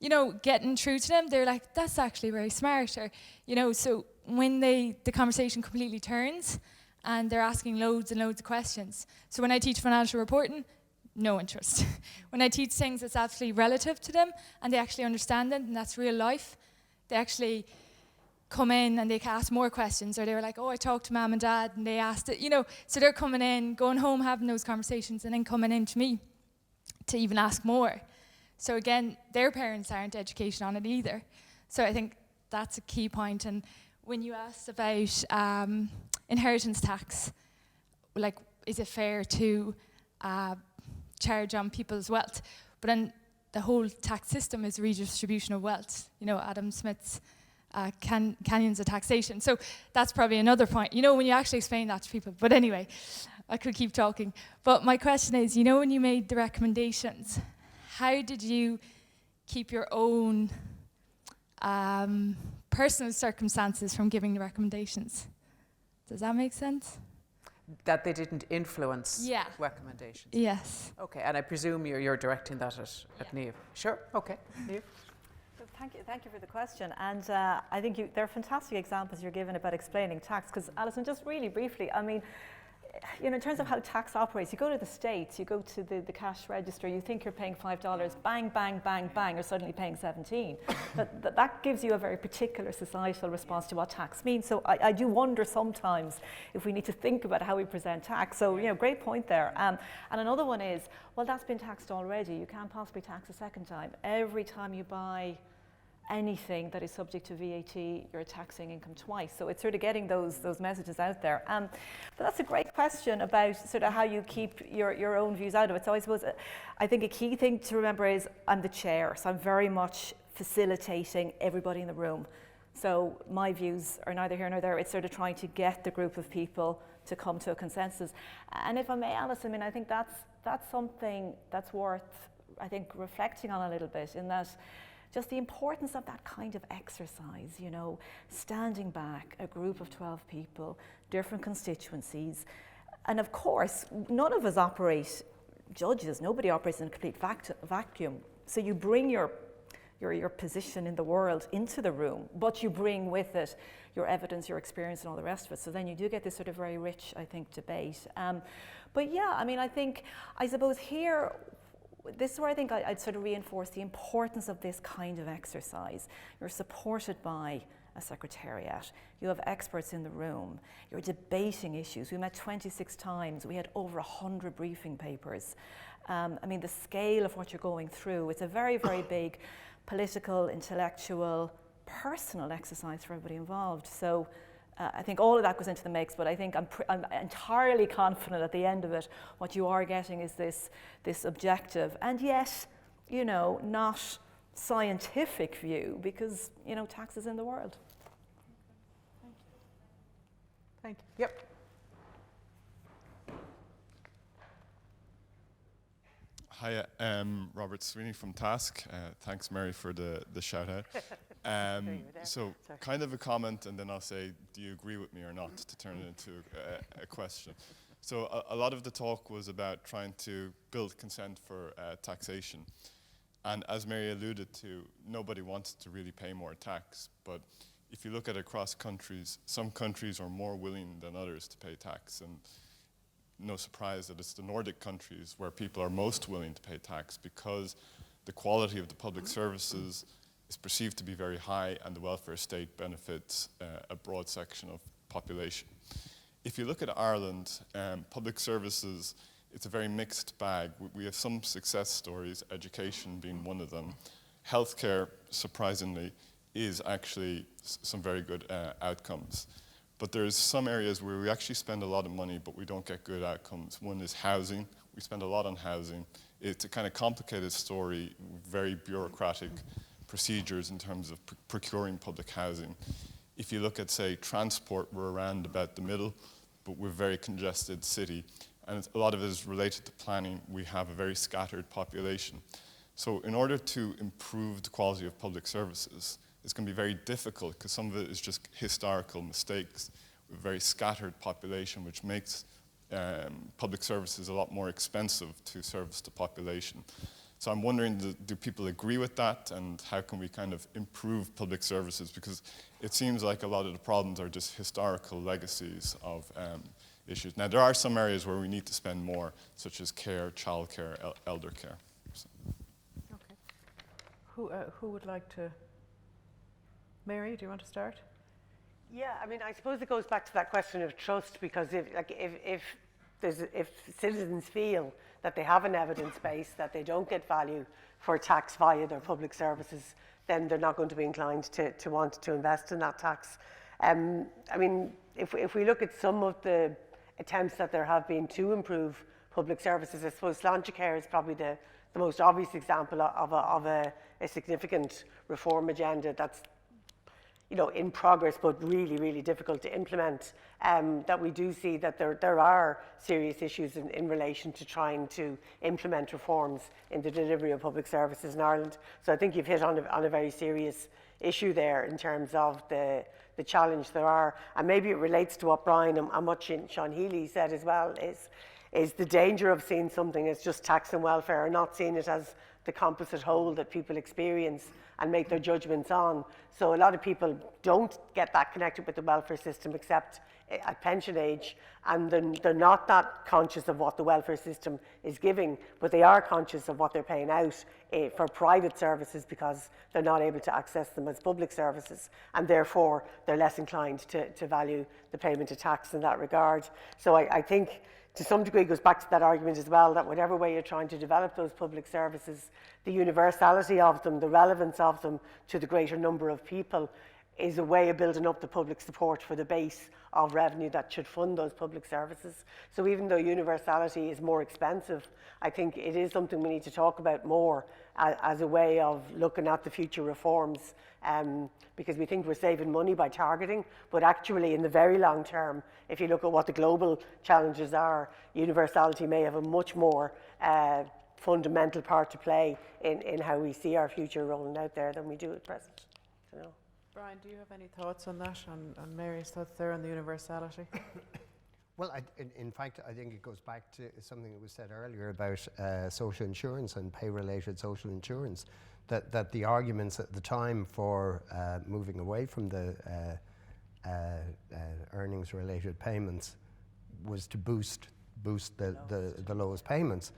you know, getting through to them, they're like, that's actually very smart. Or, you know, so when the conversation completely turns and they're asking loads and loads of questions. So when I teach financial reporting, no interest. When I teach things that's absolutely relative to them and they actually understand it and that's real life, they actually come in and they can ask more questions, or they were like, oh, I talked to mom and dad and they asked it, you know, so they're coming in, going home, having those conversations and then coming in to me to even ask more. So again, their parents aren't educated on it either. So I think that's a key point. And when you asked about inheritance tax, like, is it fair to charge on people's wealth? But then the whole tax system is redistribution of wealth. You know, Adam Smith's canyons of taxation. So that's probably another point, you know, when you actually explain that to people. But anyway, I could keep talking. But my question is, you know, when you made the recommendations, how did you keep your own personal circumstances from giving the recommendations? Does that make sense? That they didn't influence Yeah. recommendations? Yes. Okay, and I presume you're directing that at Niamh. Sure, okay, Niamh. Thank you for the question. And I think they're fantastic examples you're given about explaining tax. Because, Alison, just really briefly, I mean, you know, in terms of how tax operates, you go to the States, you go to the cash register, you think you're paying $5, bang, bang, bang, bang, you're suddenly paying 17. But that gives you a very particular societal response to what tax means. So I do wonder sometimes if we need to think about how we present tax. So, you know, great point there. And another one is, well, that's been taxed already. You can't possibly tax a second time. Every time you buy anything that is subject to VAT, you're taxing income twice. So it's sort of getting those messages out there. But that's a great question about sort of how you keep your own views out of it. So I suppose, I think a key thing to remember is I'm the chair, so I'm very much facilitating everybody in the room. So my views are neither here nor there. It's sort of trying to get the group of people to come to a consensus. And if I may, Alice, I mean, I think that's something that's worth, I think, reflecting on a little bit, in that just the importance of that kind of exercise, you know, standing back, a group of 12 people, different constituencies. And of course, none of us operate, judges, nobody operates in a complete vacuum. So you bring your position in the world into the room, but you bring with it your evidence, your experience, and all the rest of it. So then you do get this sort of very rich, I think, debate. But yeah, I mean, I suppose here, this is where I think I'd sort of reinforce the importance of this kind of exercise. You're supported by a secretariat. You have experts in the room. You're debating issues. We met 26 times. We had over 100 briefing papers. I mean, the scale of what you're going through, it's a very, very big political, intellectual, personal exercise for everybody involved. So I think all of that goes into the mix, but I think I'm entirely confident at the end of it, what you are getting is this objective, and yet, you know, not scientific view, because, you know, tax is in the world. Thank you. Yep. Hi, Robert Sweeney from Task. Thanks, Mary, for the shout out. So kind of a comment, and then I'll say, do you agree with me or not, to turn it into a question. So a lot of the talk was about trying to build consent for taxation. And as Mary alluded to, nobody wants to really pay more tax. But if you look at across countries, some countries are more willing than others to pay tax. And no surprise that it's the Nordic countries where people are most willing to pay tax, because the quality of the public services is perceived to be very high, and the welfare state benefits a broad section of population. If you look at Ireland, public services, it's a very mixed bag. We have some success stories, education being one of them. Healthcare, surprisingly, is actually some very good outcomes. But there's some areas where we actually spend a lot of money, but we don't get good outcomes. One is housing. We spend a lot on housing. It's a kind of complicated story, very bureaucratic procedures in terms of procuring public housing. If you look at, say, transport, we're around about the middle, but we're a very congested city. And a lot of it is related to planning. We have a very scattered population. So in order to improve the quality of public services, it's going to be very difficult because some of it is just historical mistakes. We have a very scattered population, which makes public services a lot more expensive to service the population. So I'm wondering, do people agree with that, and how can we kind of improve public services? Because it seems like a lot of the problems are just historical legacies of issues. Now, there are some areas where we need to spend more, such as care, childcare, elder care. So. Okay. Who would like to? Mary, do you want to start? Yeah, I mean, I suppose it goes back to that question of trust, because if citizens feel that they have an evidence base, that they don't get value for tax via their public services, then they're not going to be inclined to want to invest in that tax. I mean, if we look at some of the attempts that there have been to improve public services, I suppose Sláintecare is probably the most obvious example of a significant reform agenda that's, you know, in progress, but really, really difficult to implement. That we do see that there are serious issues in relation to trying to implement reforms in the delivery of public services in Ireland. So I think you've hit on a very serious issue there in terms of the challenge there are. And maybe it relates to what Brian and what Sean Healy said as well, is the danger of seeing something as just tax and welfare, and not seeing it as the composite whole that people experience and make their judgments on. So a lot of people don't get that connected with the welfare system except at pension age, and then they're not that conscious of what the welfare system is giving, but they are conscious of what they're paying out for private services, because they're not able to access them as public services, and therefore they're less inclined to value the payment of tax in that regard. So I think to some degree it goes back to that argument as well, that whatever way you're trying to develop those public services, the universality of them, the relevance of them to the greater number of people, is a way of building up the public support for the base of revenue that should fund those public services. So even though universality is more expensive, I think it is something we need to talk about more as a way of looking at the future reforms, because we think we're saving money by targeting, but actually in the very long term, if you look at what the global challenges are, universality may have a much more fundamental part to play in how we see our future rolling out there than we do at present. You know. Brian, do you have any thoughts on that, on Mary's thoughts there on the universality? Well, in fact, I think it goes back to something that was said earlier about social insurance and pay-related social insurance, that the arguments at the time for moving away from the earnings-related payments was to boost the lowest payments,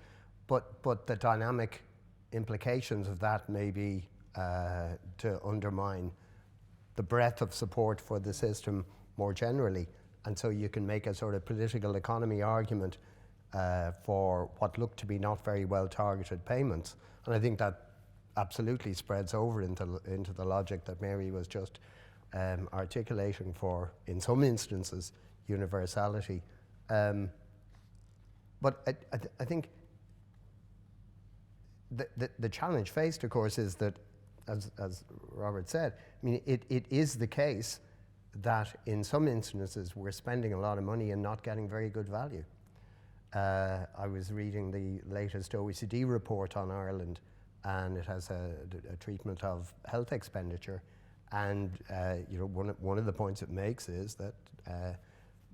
but the dynamic implications of that may be to undermine the breadth of support for the system more generally. And so you can make a sort of political economy argument for what look to be not very well targeted payments. And I think that absolutely spreads over into the logic that Mary was just articulating for, in some instances, universality. But I think the challenge faced, of course, is that, as Robert said, I mean, it is the case that in some instances we're spending a lot of money and not getting very good value. I was reading the latest OECD report on Ireland, and it has a treatment of health expenditure, and you know, one of the points it makes is that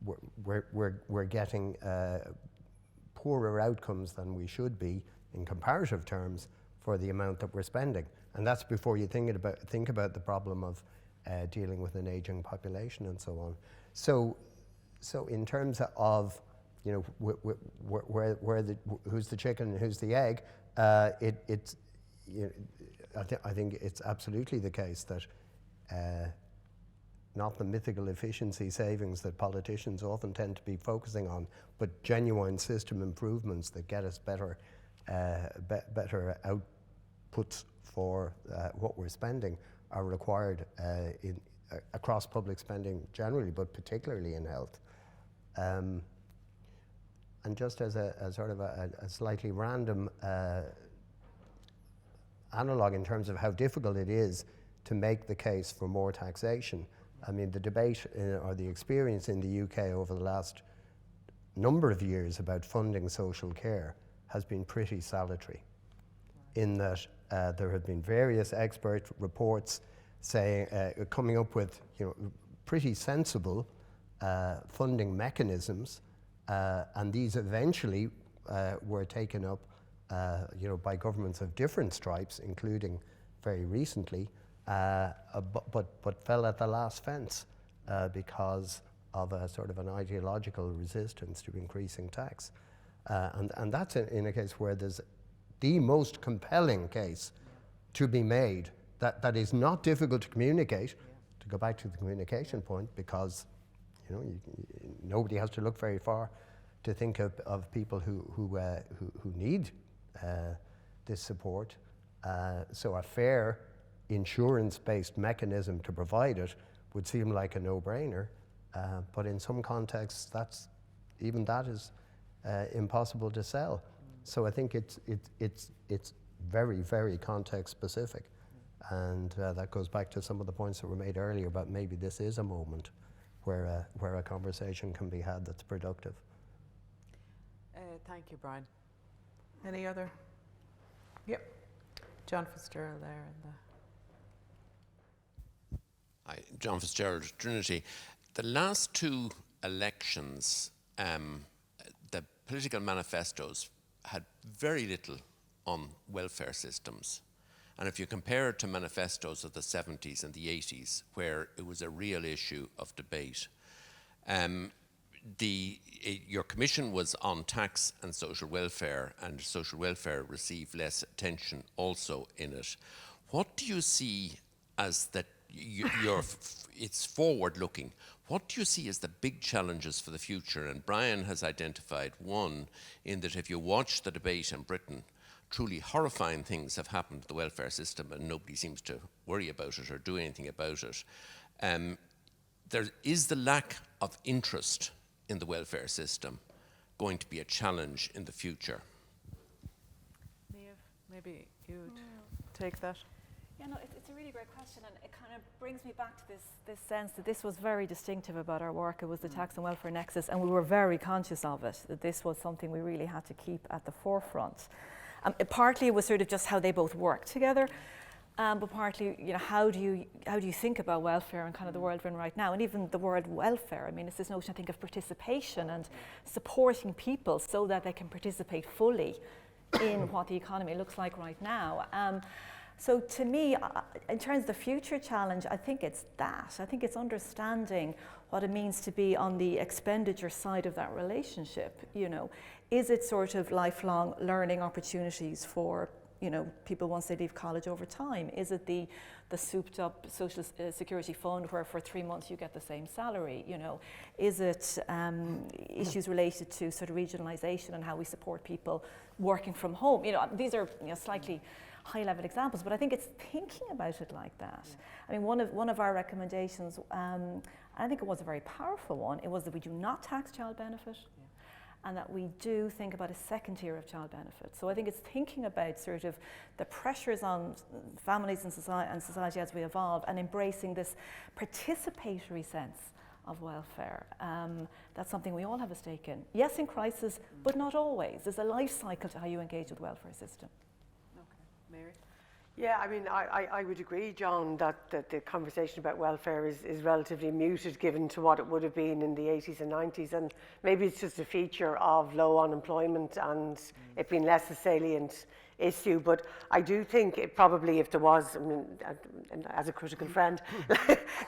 we're getting poorer outcomes than we should be in comparative terms for the amount that we're spending, and that's before you think about the problem of dealing with an aging population and so on. So in terms of, you know, who's the chicken and who's the egg, it's you know, I think it's absolutely the case that not the mythical efficiency savings that politicians often tend to be focusing on, but genuine system improvements that get us better outputs for what we're spending are required across public spending generally, but particularly in health. And just as a sort of a slightly random analog in terms of how difficult it is to make the case for more taxation. I mean, the debate or the experience in the UK over the last number of years about funding social care has been pretty salutary, in that there have been various expert reports saying, coming up with pretty sensible funding mechanisms, and these eventually were taken up by governments of different stripes, including very recently, but fell at the last fence because of a sort of an ideological resistance to increasing tax. And that's in a case where there's the most compelling case to be made that is not difficult to communicate, to go back to the communication point, because nobody has to look very far to think of people who need this support. So a fair insurance-based mechanism to provide it would seem like a no-brainer, but in some contexts, even that is impossible to sell. So I think it's very, very context-specific, and that goes back to some of the points that were made earlier about maybe this is a moment where a conversation can be had that's productive. Thank you, Brian. Any other? Yep. John Fitzgerald there. Hi, John Fitzgerald, Trinity. The last two elections, the political manifestos had very little on welfare systems. And if you compare it to manifestos of the 70s and the 80s, where it was a real issue of debate, your commission was on tax and social welfare received less attention also in it. What do you see as that it's forward-looking? What do you see as the big challenges for the future? And Brian has identified one, in that if you watch the debate in Britain, truly horrifying things have happened to the welfare system and nobody seems to worry about it or do anything about it. There is the lack of interest in the welfare system going to be a challenge in the future? Niamh, maybe you would take that. Yeah, no, it's a really great question, and it kind of brings me back to this sense that this was very distinctive about our work. It was the tax and welfare nexus, and we were very conscious of it, that this was something we really had to keep at the forefront. Partly it was sort of just how they both work together, but partly, how do you think about welfare and kind of the world we're in right now, and even the word welfare. I mean, it's this notion, I think, of participation and supporting people so that they can participate fully in what the economy looks like right now. So to me, in terms of the future challenge, I think it's that. I think it's understanding what it means to be on the expenditure side of that relationship. Is it sort of lifelong learning opportunities for people once they leave college over time? Is it the souped up social security fund where for 3 months you get the same salary? Is it issues related to sort of regionalisation and how we support people working from home? These are slightly high-level examples, but I think it's thinking about it like that. I mean, one of our recommendations, I think it was a very powerful one, it was that we do not tax child benefit, and that we do think about a second tier of child benefit. So I think it's thinking about sort of the pressures on families and society as we evolve, and embracing this participatory sense of welfare. That's something we all have a stake in. Yes, in crisis, but not always. There's a life cycle to how you engage with the welfare system. Mary? Yeah, I mean, I would agree, John, that the conversation about welfare is relatively muted given to what it would have been in the 80s and 90s, and maybe it's just a feature of low unemployment and it being less a salient issue. But I do think it probably, if there was, I mean, as a critical friend,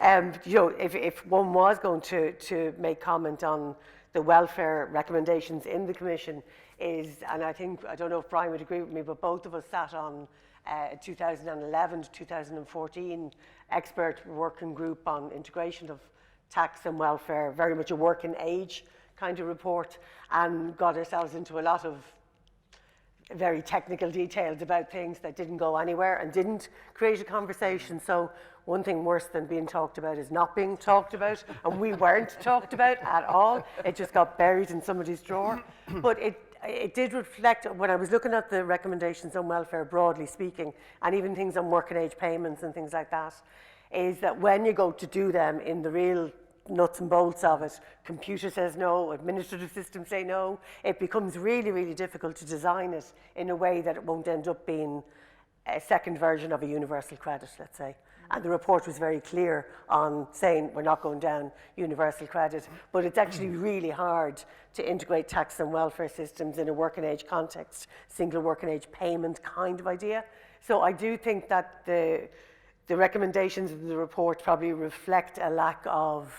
if one was going to make comment on the welfare recommendations in the Commission, and I don't know if Brian would agree with me, but both of us sat on 2011 to 2014 expert working group on integration of tax and welfare, very much a working age kind of report, and got ourselves into a lot of very technical details about things that didn't go anywhere and didn't create a conversation. So one thing worse than being talked about is not being talked about, and we weren't talked about at all. It just got buried in somebody's drawer. But it did reflect, when I was looking at the recommendations on welfare broadly speaking, and even things on working age payments and things like that, is that when you go to do them in the real nuts and bolts of it, computer says no, administrative systems say no, it becomes really, really difficult to design it in a way that it won't end up being a second version of a universal credit, let's say. And the report was very clear on saying we're not going down universal credit, but it's actually really hard to integrate tax and welfare systems in a working age context, single working age payment kind of idea. So I do think that the recommendations of the report probably reflect a lack of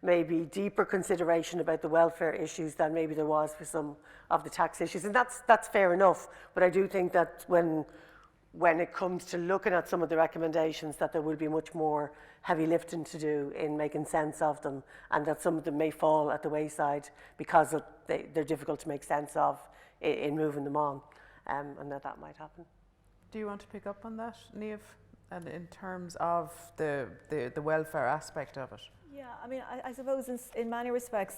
maybe deeper consideration about the welfare issues than maybe there was for some of the tax issues. And that's fair enough, but I do think that when it comes to looking at some of the recommendations, that there will be much more heavy lifting to do in making sense of them, and that some of them may fall at the wayside because they're difficult to make sense of in moving them on, and that might happen. Do you want to pick up on that, Niamh, and in terms of the welfare aspect of it? Yeah, I mean, I suppose in many respects,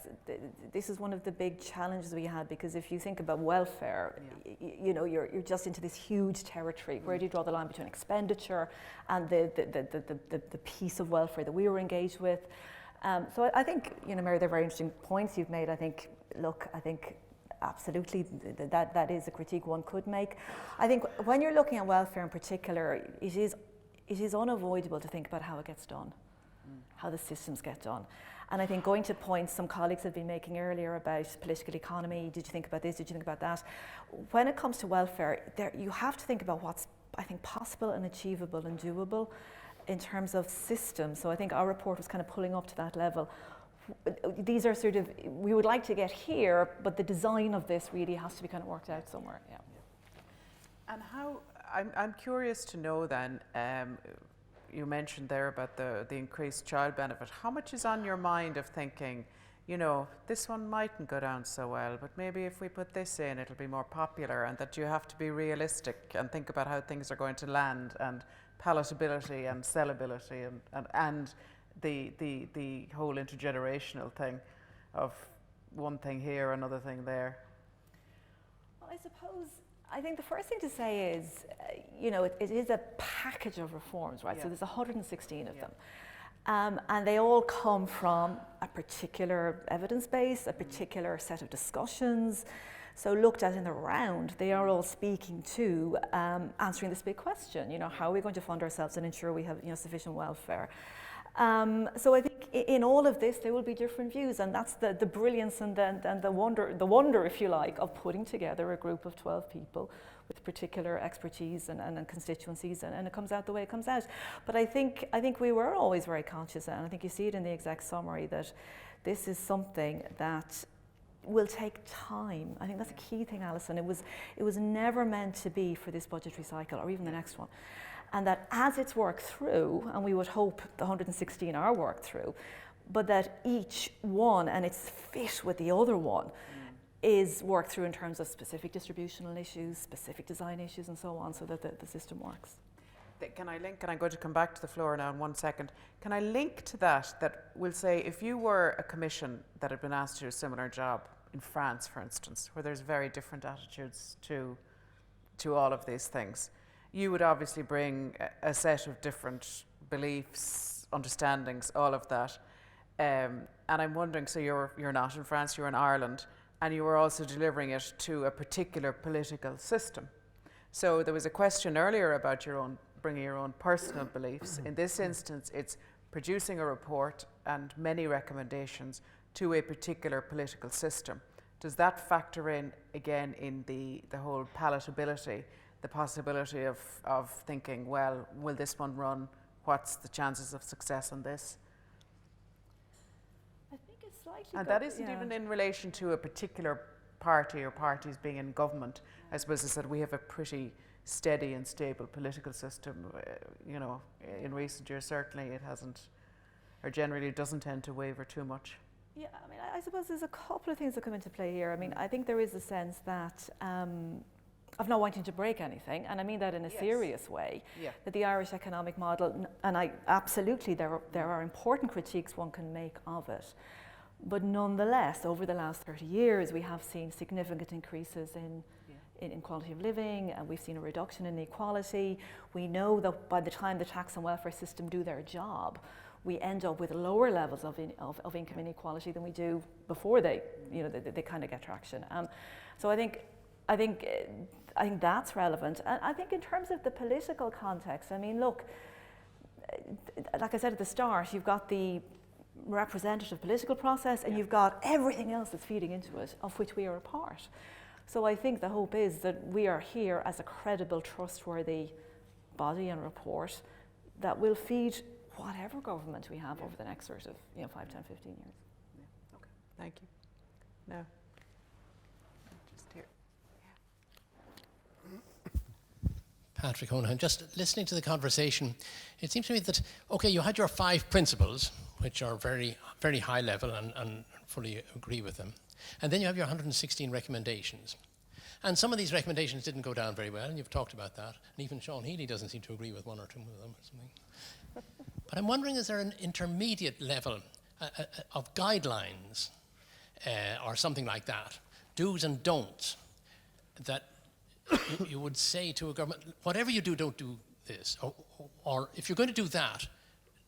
this is one of the big challenges we had, because if you think about welfare, you know, you're just into this huge territory. Where do you draw the line between expenditure and the piece of welfare that we were engaged with? So I think, you know, Mary, they're very interesting points you've made. I think absolutely that is a critique one could make. I think when you're looking at welfare in particular, it is unavoidable to think about how it gets done, how the systems get done. And I think going to points some colleagues have been making earlier about political economy, did you think about this, did you think about that? When it comes to welfare, you have to think about what's, I think, possible and achievable and doable in terms of systems. So I think our report was kind of pulling up to that level. These are sort of, we would like to get here, but the design of this really has to be kind of worked out somewhere. Yeah. And how, I'm curious to know then, you mentioned there about the increased child benefit. How much is on your mind of thinking, you know, this one mightn't go down so well, but maybe if we put this in, it'll be more popular, and that you have to be realistic and think about how things are going to land, and palatability and sellability and the whole intergenerational thing of one thing here, another thing there? Well, I think the first thing to say is, you know, it is a package of reforms, right? Yeah. So there's 116 of them. And they all come from a particular evidence base, a particular set of discussions. So looked at in the round, they are all speaking to answering this big question, you know, how are we going to fund ourselves and ensure we have, you know, sufficient welfare? So I think in all of this, there will be different views, and that's the brilliance and the wonder, if you like, of putting together a group of 12 people with particular expertise and constituencies, and it comes out the way it comes out. But I think we were always very conscious, and I think you see it in the exec summary, that this is something that will take time. I think that's a key thing, Alison. It was never meant to be for this budgetary cycle or even the next one. And that as it's worked through, and we would hope the 116 are worked through, but that each one and its fit with the other one is worked through in terms of specific distributional issues, specific design issues, and so on, so that the system works. Can I link, and I'm going to come back to the floor now in 1 second. Can I link to that we'll say if you were a commission that had been asked to do a similar job in France, for instance, where there's very different attitudes to all of these things, you would obviously bring a set of different beliefs, understandings, all of that. And I'm wondering, so you're not in France, you're in Ireland, and you were also delivering it to a particular political system. So there was a question earlier about bringing your own personal beliefs. In this instance, it's producing a report and many recommendations to a particular political system. Does that factor in, again, in the whole palatability, the possibility of thinking, well, will this one run? What's the chances of success on this? I think it's slightly... And that isn't even in relation to a particular party or parties being in government. I suppose it's that we have a pretty steady and stable political system. You know, in recent years, certainly it hasn't, or generally doesn't tend to waver too much. Yeah, I mean, I suppose there's a couple of things that come into play here. I mean, I think there is a sense that not wanting to break anything, and I mean that in a serious way, that the Irish economic model, and absolutely there are important critiques one can make of it, but nonetheless, over the last 30 years, we have seen significant increases in quality of living, and we've seen a reduction in inequality. We know that by the time the tax and welfare system do their job, we end up with lower levels of income inequality than we do before they kind of get traction. So I think that's relevant. And I think in terms of the political context, I mean, look, like I said at the start, you've got the representative political process, and you've got everything else that's feeding into it, of which we are a part. So I think the hope is that we are here as a credible, trustworthy body and report that will feed whatever government we have over the next sort of 5, 10, 15 years. Okay, thank you. No. Just here. Patrick Honahan, just listening to the conversation, it seems to me that, okay, you had your 5 principles, which are very, very high level and fully agree with them. And then you have your 116 recommendations. And some of these recommendations didn't go down very well, and you've talked about that. And even Sean Healy doesn't seem to agree with 1 or 2 of them or something. But I'm wondering, is there an intermediate level of guidelines or something like that, do's and don'ts, that you would say to a government, whatever you do, don't do this. Or if you're going to do that,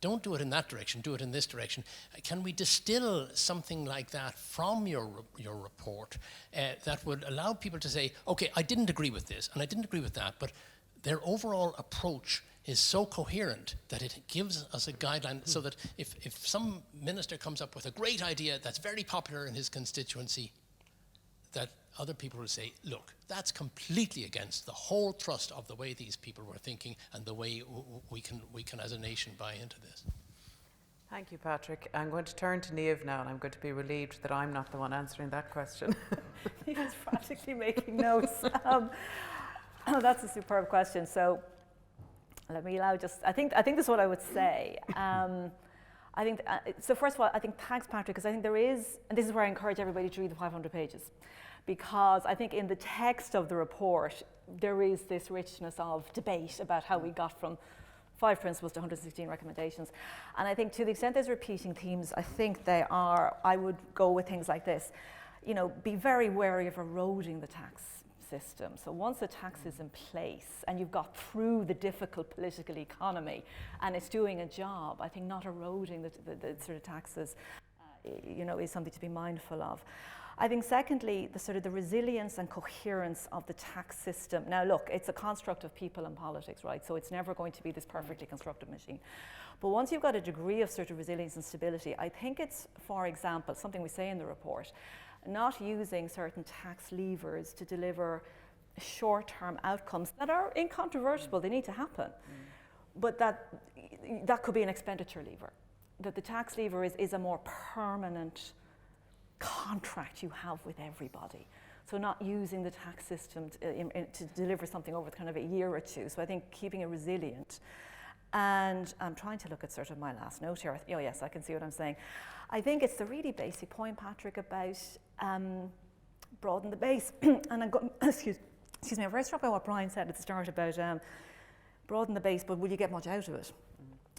don't do it in that direction, do it in this direction. Can we distill something like that from your report that would allow people to say, okay, I didn't agree with this and I didn't agree with that, but their overall approach is so coherent that it gives us a guideline so that if some minister comes up with a great idea that's very popular in his constituency, that other people will say, look, that's completely against the whole thrust of the way these people were thinking and the way we can as a nation buy into this. Thank you, Patrick. I'm going to turn to Niamh now, and I'm going to be relieved that I'm not the one answering that question. He was practically making notes. That's a superb question. So let me I think this is what I would say. I think, so first of all, I think thanks, Patrick, because I think there is, and this is where I encourage everybody to read the 500 pages, because I think in the text of the report, there is this richness of debate about how we got from 5 principles to 116 recommendations. And I think to the extent there's repeating themes, I think I would go with things like this. Be very wary of eroding the tax system. So once the tax is in place and you've got through the difficult political economy and it's doing a job, I think not eroding the sort of taxes, is something to be mindful of. I think secondly, the resilience and coherence of the tax system. Now look, it's a construct of people and politics, right? So it's never going to be this perfectly constructed machine. But once you've got a degree of sort of resilience and stability, I think it's, for example, something we say in the report, not using certain tax levers to deliver short-term outcomes that are incontrovertible, they need to happen. But that could be an expenditure lever. That the tax lever is a more permanent contract you have with everybody. So not using the tax system to deliver something over kind of a year or two. So I think keeping it resilient. And I'm trying to look at sort of my last note here. Oh yes, I can see what I'm saying. I think it's the really basic point, Patrick, about broaden the base. And I'm going, excuse me, I'm very struck by what Brian said at the start about broaden the base, but will you get much out of it?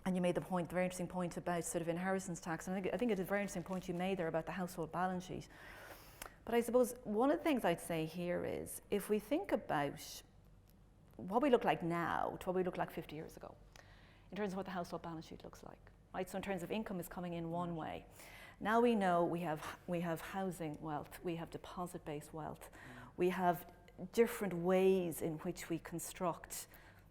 And you made the very interesting point about sort of inheritance tax. And I think it's a very interesting point you made there about the household balance sheet. But I suppose one of the things I'd say here is, if we think about what we look like now to what we looked like 50 years ago, in terms of what the household balance sheet looks like, right? So in terms of income is coming in one way. Now we know we have housing wealth, we have deposit-based wealth, we have different ways in which we construct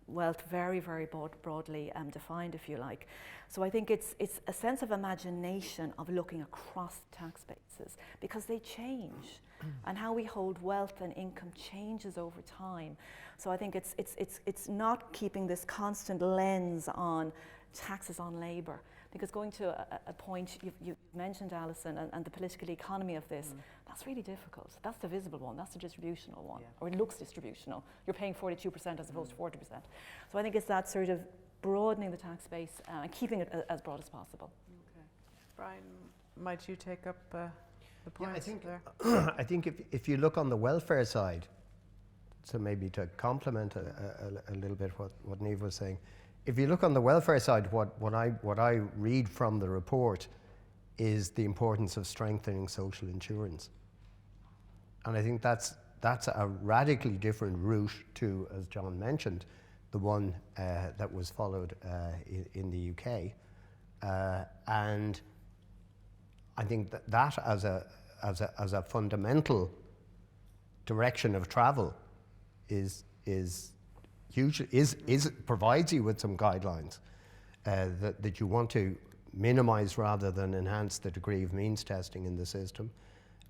wealth, very, very broadly defined, if you like. So I think it's a sense of imagination of looking across tax bases, because they change, and how we hold wealth and income changes over time. So I think it's not keeping this constant lens on taxes on labour, because going to a point you mentioned, Alison, and the political economy of this, that's really difficult. That's the visible one, that's the distributional one, or it looks distributional. You're paying 42% as opposed to 40%. So I think it's that sort of broadening the tax base and keeping it as broad as possible. Okay. Brian, might you take up the point there? I think if you look on the welfare side, so maybe to complement a little bit what Niamh was saying, if you look on the welfare side, what I read from the report is the importance of strengthening social insurance. And I think that's a radically different route to, as John mentioned, the one that was followed in the UK. And I think that as a fundamental direction of travel is provides you with some guidelines that you want to minimize rather than enhance the degree of means testing in the system,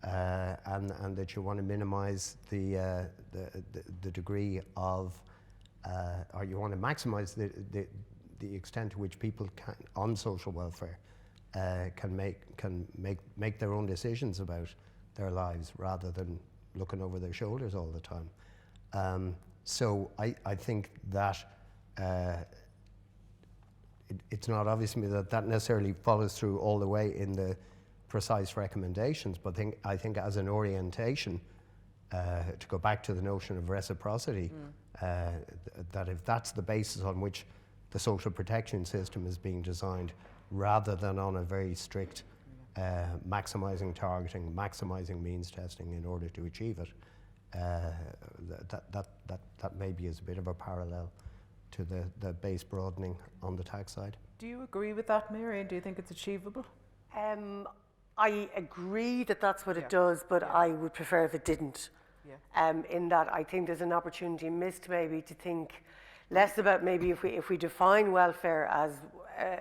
and that you want to minimize the degree of, or you want to maximize the extent to which people can, on social welfare, can make their own decisions about their lives rather than looking over their shoulders all the time. So I think that it's not obvious to me that necessarily follows through all the way in the precise recommendations, but I think as an orientation, to go back to the notion of reciprocity, that if that's the basis on which the social protection system is being designed, rather than on a very strict maximising targeting, maximising means testing in order to achieve it, that maybe is a bit of a parallel to the base broadening on the tax side. Do you agree with that, Mary, and do you think it's achievable? I agree that that's what it does, but I would prefer if it didn't. In that I think there's an opportunity missed maybe to think less about maybe if we define welfare as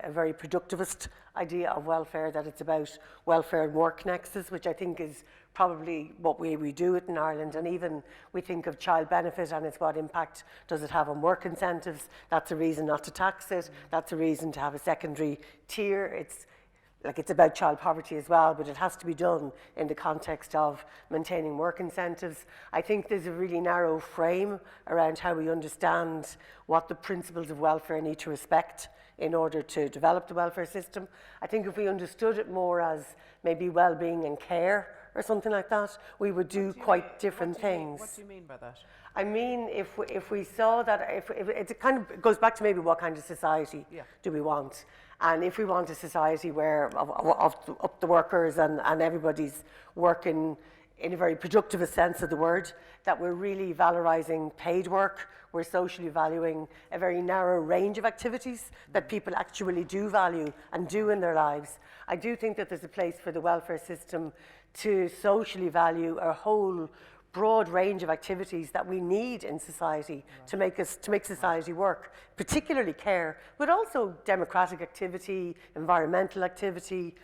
a very productivist idea of welfare, that it's about welfare and work nexus, which I think is probably what we do it in Ireland. And even we think of child benefit and it's what impact does it have on work incentives. That's a reason not to tax it. That's a reason to have a secondary tier. It's about child poverty as well, but it has to be done in the context of maintaining work incentives. I think there's a really narrow frame around how we understand what the principles of welfare need to respect in order to develop the welfare system. I think if we understood it more as maybe well-being and care or something like that, we would do quite different things. What do you mean by that? I mean, if we saw that, if it kind of goes back to maybe what kind of society do we want? And if we want a society where of the workers and everybody's working in a very productive sense of the word, that we're really valorising paid work, we're socially valuing a very narrow range of activities that people actually do value and do in their lives. I do think that there's a place for the welfare system to socially value a whole broad range of activities that we need in society to make society work, particularly care, but also democratic activity, environmental activity,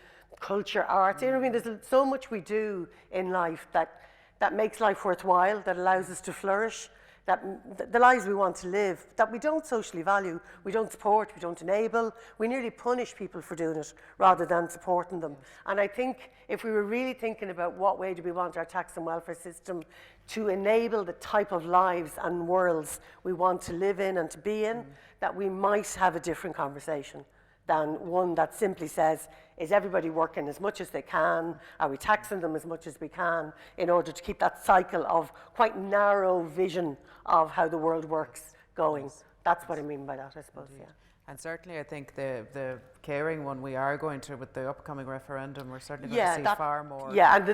culture, arts. You know what I mean? There's so much we do in life that makes life worthwhile, that allows us to flourish, that the lives we want to live, that we don't socially value, we don't support, we don't enable. We nearly punish people for doing it rather than supporting them. And I think if we were really thinking about what way do we want our tax and welfare system to enable the type of lives and worlds we want to live in and to be in, that we might have a different conversation than one that simply says, is everybody working as much as they can? Are we taxing them as much as we can in order to keep that cycle of quite narrow vision of how the world works going? That's what I mean by that, I suppose, yeah. And certainly I think the caring one we are going to, with the upcoming referendum, we're certainly going to see far more. Yeah, and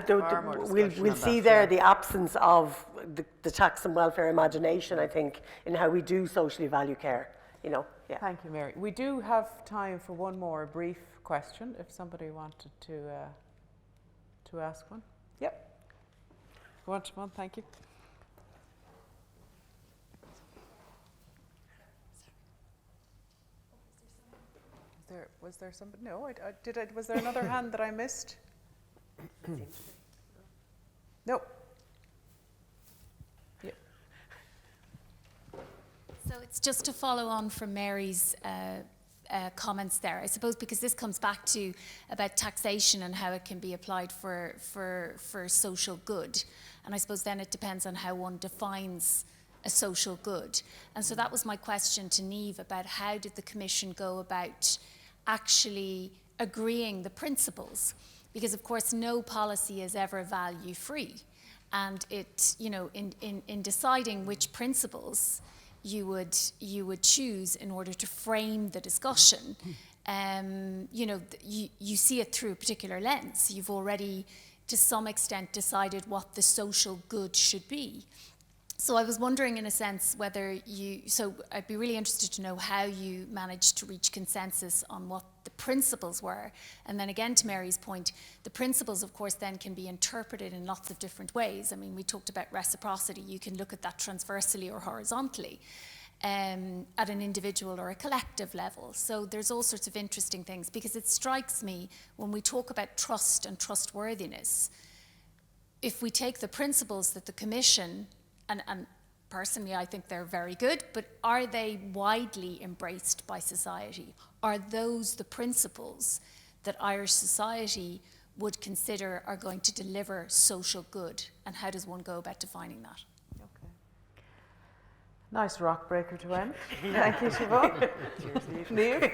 we'll see there the absence of the tax and welfare imagination, I think, in how we do socially value care, you know. Yeah. Thank you, Mary. We do have time for one more brief question, if somebody wanted to ask one. Yep. Want one? Thank you. Was there somebody? No, was there another hand that I missed? No. Yep. So it's just to follow on from Mary's comments there, I suppose, because this comes back to about taxation and how it can be applied for social good. And I suppose then it depends on how one defines a social good. And so that was my question to Niamh about how did the Commission go about actually agreeing the principles? Because of course no policy is ever value free. and it, you know, in deciding which principles you would choose in order to frame the discussion, you know, you see it through a particular lens. You've already, to some extent, decided what the social good should be. So I was wondering, in a sense, whether so I'd be really interested to know how you managed to reach consensus on what the principles were. And then again, to Mary's point, the principles, of course, then can be interpreted in lots of different ways. I mean, we talked about reciprocity. You can look at that transversely or horizontally, at an individual or a collective level. So there's all sorts of interesting things, because it strikes me when we talk about trust and trustworthiness, if we take the principles that the Commission, and personally I think they're very good, but are they widely embraced by society? Are those the principles that Irish society would consider are going to deliver social good? And how does one go about defining that? Okay. Nice rock breaker to end. Thank you, Siobhan. Cheers, Niamh.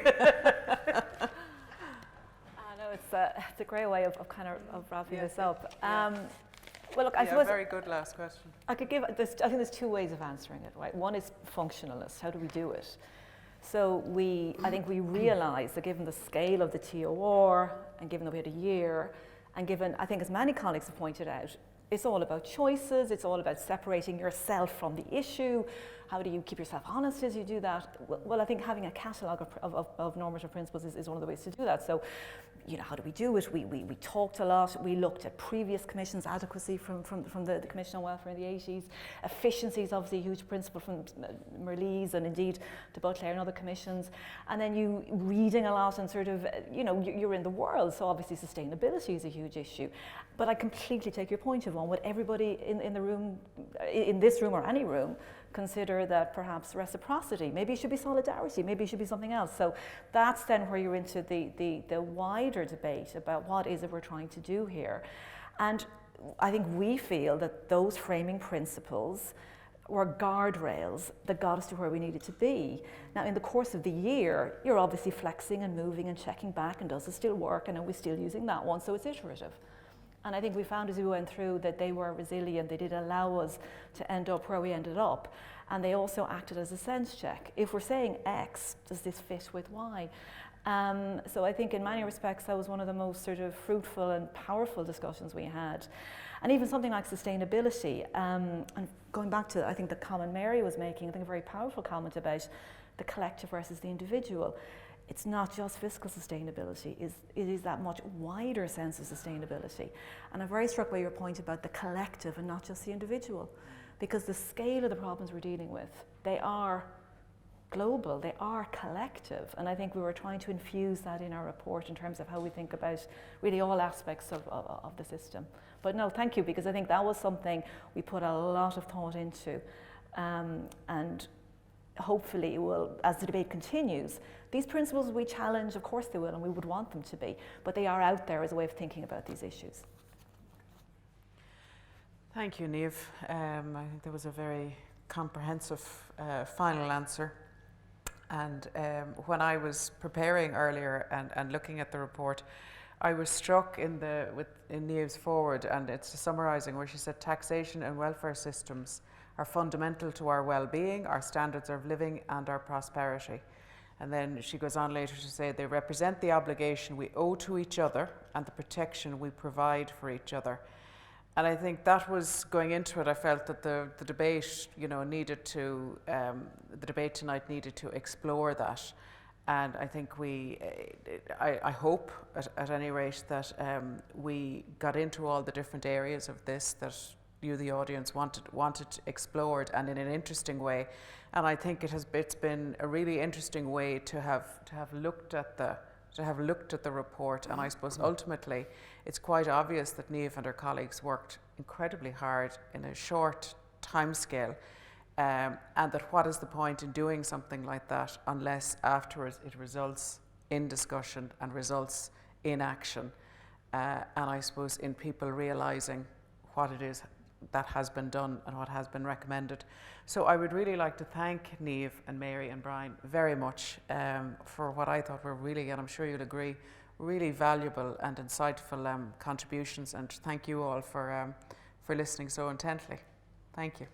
I know it's a great way of wrapping this up. Well, look, I suppose very good last question. I could give this. I think there's two ways of answering it, right? One is functionalist. How do we do it? So I think we realise that given the scale of the TOR, and given that we had a year, and given, I think as many colleagues have pointed out, it's all about choices. It's all about separating yourself from the issue. How do you keep yourself honest as you do that? Well, I think having a catalogue of normative principles is one of the ways to do that. So, you know, how do we do it? We talked a lot. We looked at previous commissions, adequacy from the Commission on Welfare in the 80s. Efficiency is obviously a huge principle from Merlees and indeed de Beauclerk and other commissions. And then you reading a lot and sort of, you know, you're in the world, so obviously sustainability is a huge issue. But I completely take your point, Yvonne. Would everybody in the room, in this room or any room, consider that perhaps reciprocity, maybe it should be solidarity, maybe it should be something else? So that's then where you're into the wider debate about what is it we're trying to do here. And I think we feel that those framing principles were guardrails that got us to where we needed to be. Now, in the course of the year, you're obviously flexing and moving and checking back, and does it still work, and are we still using that one? So it's iterative. And I think we found as we went through that they were resilient. They did allow us to end up where we ended up. And they also acted as a sense check. If we're saying X, does this fit with Y? So I think in many respects, that was one of the most sort of fruitful and powerful discussions we had. And even something like sustainability, and going back to, I think, the comment Mary was making, I think a very powerful comment about the collective versus the individual. It's not just fiscal sustainability, it is that much wider sense of sustainability. And I'm very struck by your point about the collective and not just the individual, because the scale of the problems we're dealing with, they are global, they are collective. And I think we were trying to infuse that in our report in terms of how we think about really all aspects of the system. But no, thank you, because I think that was something we put a lot of thought into. And hopefully it will, as the debate continues, these principles we challenge, of course they will, and we would want them to be, but they are out there as a way of thinking about these issues. Thank you, Niamh. I think there was a very comprehensive final answer. And when I was preparing earlier and looking at the report, I was struck in Niamh's forward, and it's summarising where she said taxation and welfare systems are fundamental to our well-being, our standards of living and our prosperity. And then she goes on later to say they represent the obligation we owe to each other and the protection we provide for each other. And I think that was going into it. I felt that the debate, you know, the debate tonight needed to explore that. And I think I hope at any rate that we got into all the different areas of this that you, the audience, wanted explored, and in an interesting way. And I think it's been a really interesting way to have looked at the report. And I suppose ultimately it's quite obvious that Niamh and her colleagues worked incredibly hard in a short timescale, and that what is the point in doing something like that unless afterwards it results in discussion and results in action, and I suppose in people realising what it is that has been done and what has been recommended. So I would really like to thank Niamh and Mary and Brian very much for what I thought were really, and I'm sure you'll agree, really valuable and insightful contributions, and thank you all for for listening so intently. Thank you.